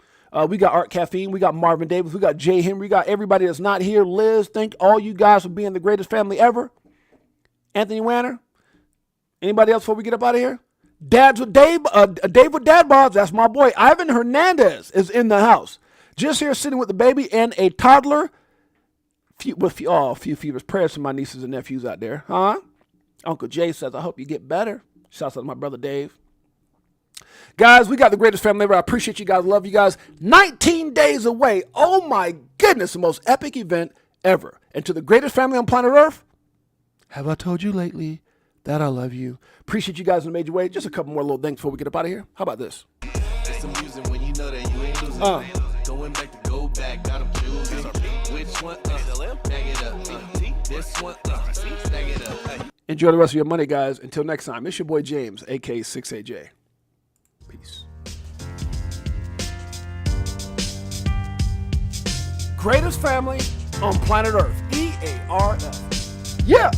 We got Art Caffeine. We got Marvin Davis. We got Jay Henry. We got everybody that's not here. Liz, thank all you guys for being the greatest family ever. Anthony Wanner. Anybody else before we get up out of here? Dave with Dad Bods. That's my boy. Ivan Hernandez is in the house. Just here sitting with the baby and a toddler. A few fevers. Prayers to my nieces and nephews out there. Uncle Jay says, I hope you get better. Shouts out to my brother Dave. Guys, we got the greatest family ever. I appreciate you guys. Love you guys. 19 days away. Oh my goodness. The most epic event ever. And to the greatest family on planet Earth, have I told you lately that I love you? Appreciate you guys in a major way. Just a couple more little things before we get up out of here. How about this? It's amusing when you know that you ain't losing. Going back to go back, got him choosing. Which one? Bag it up. This one? Snag it up. Enjoy the rest of your money, guys. Until next time, it's your boy James, a.k.a. 6AJ. Peace. Greatest family on planet Earth. EARF. Yeah.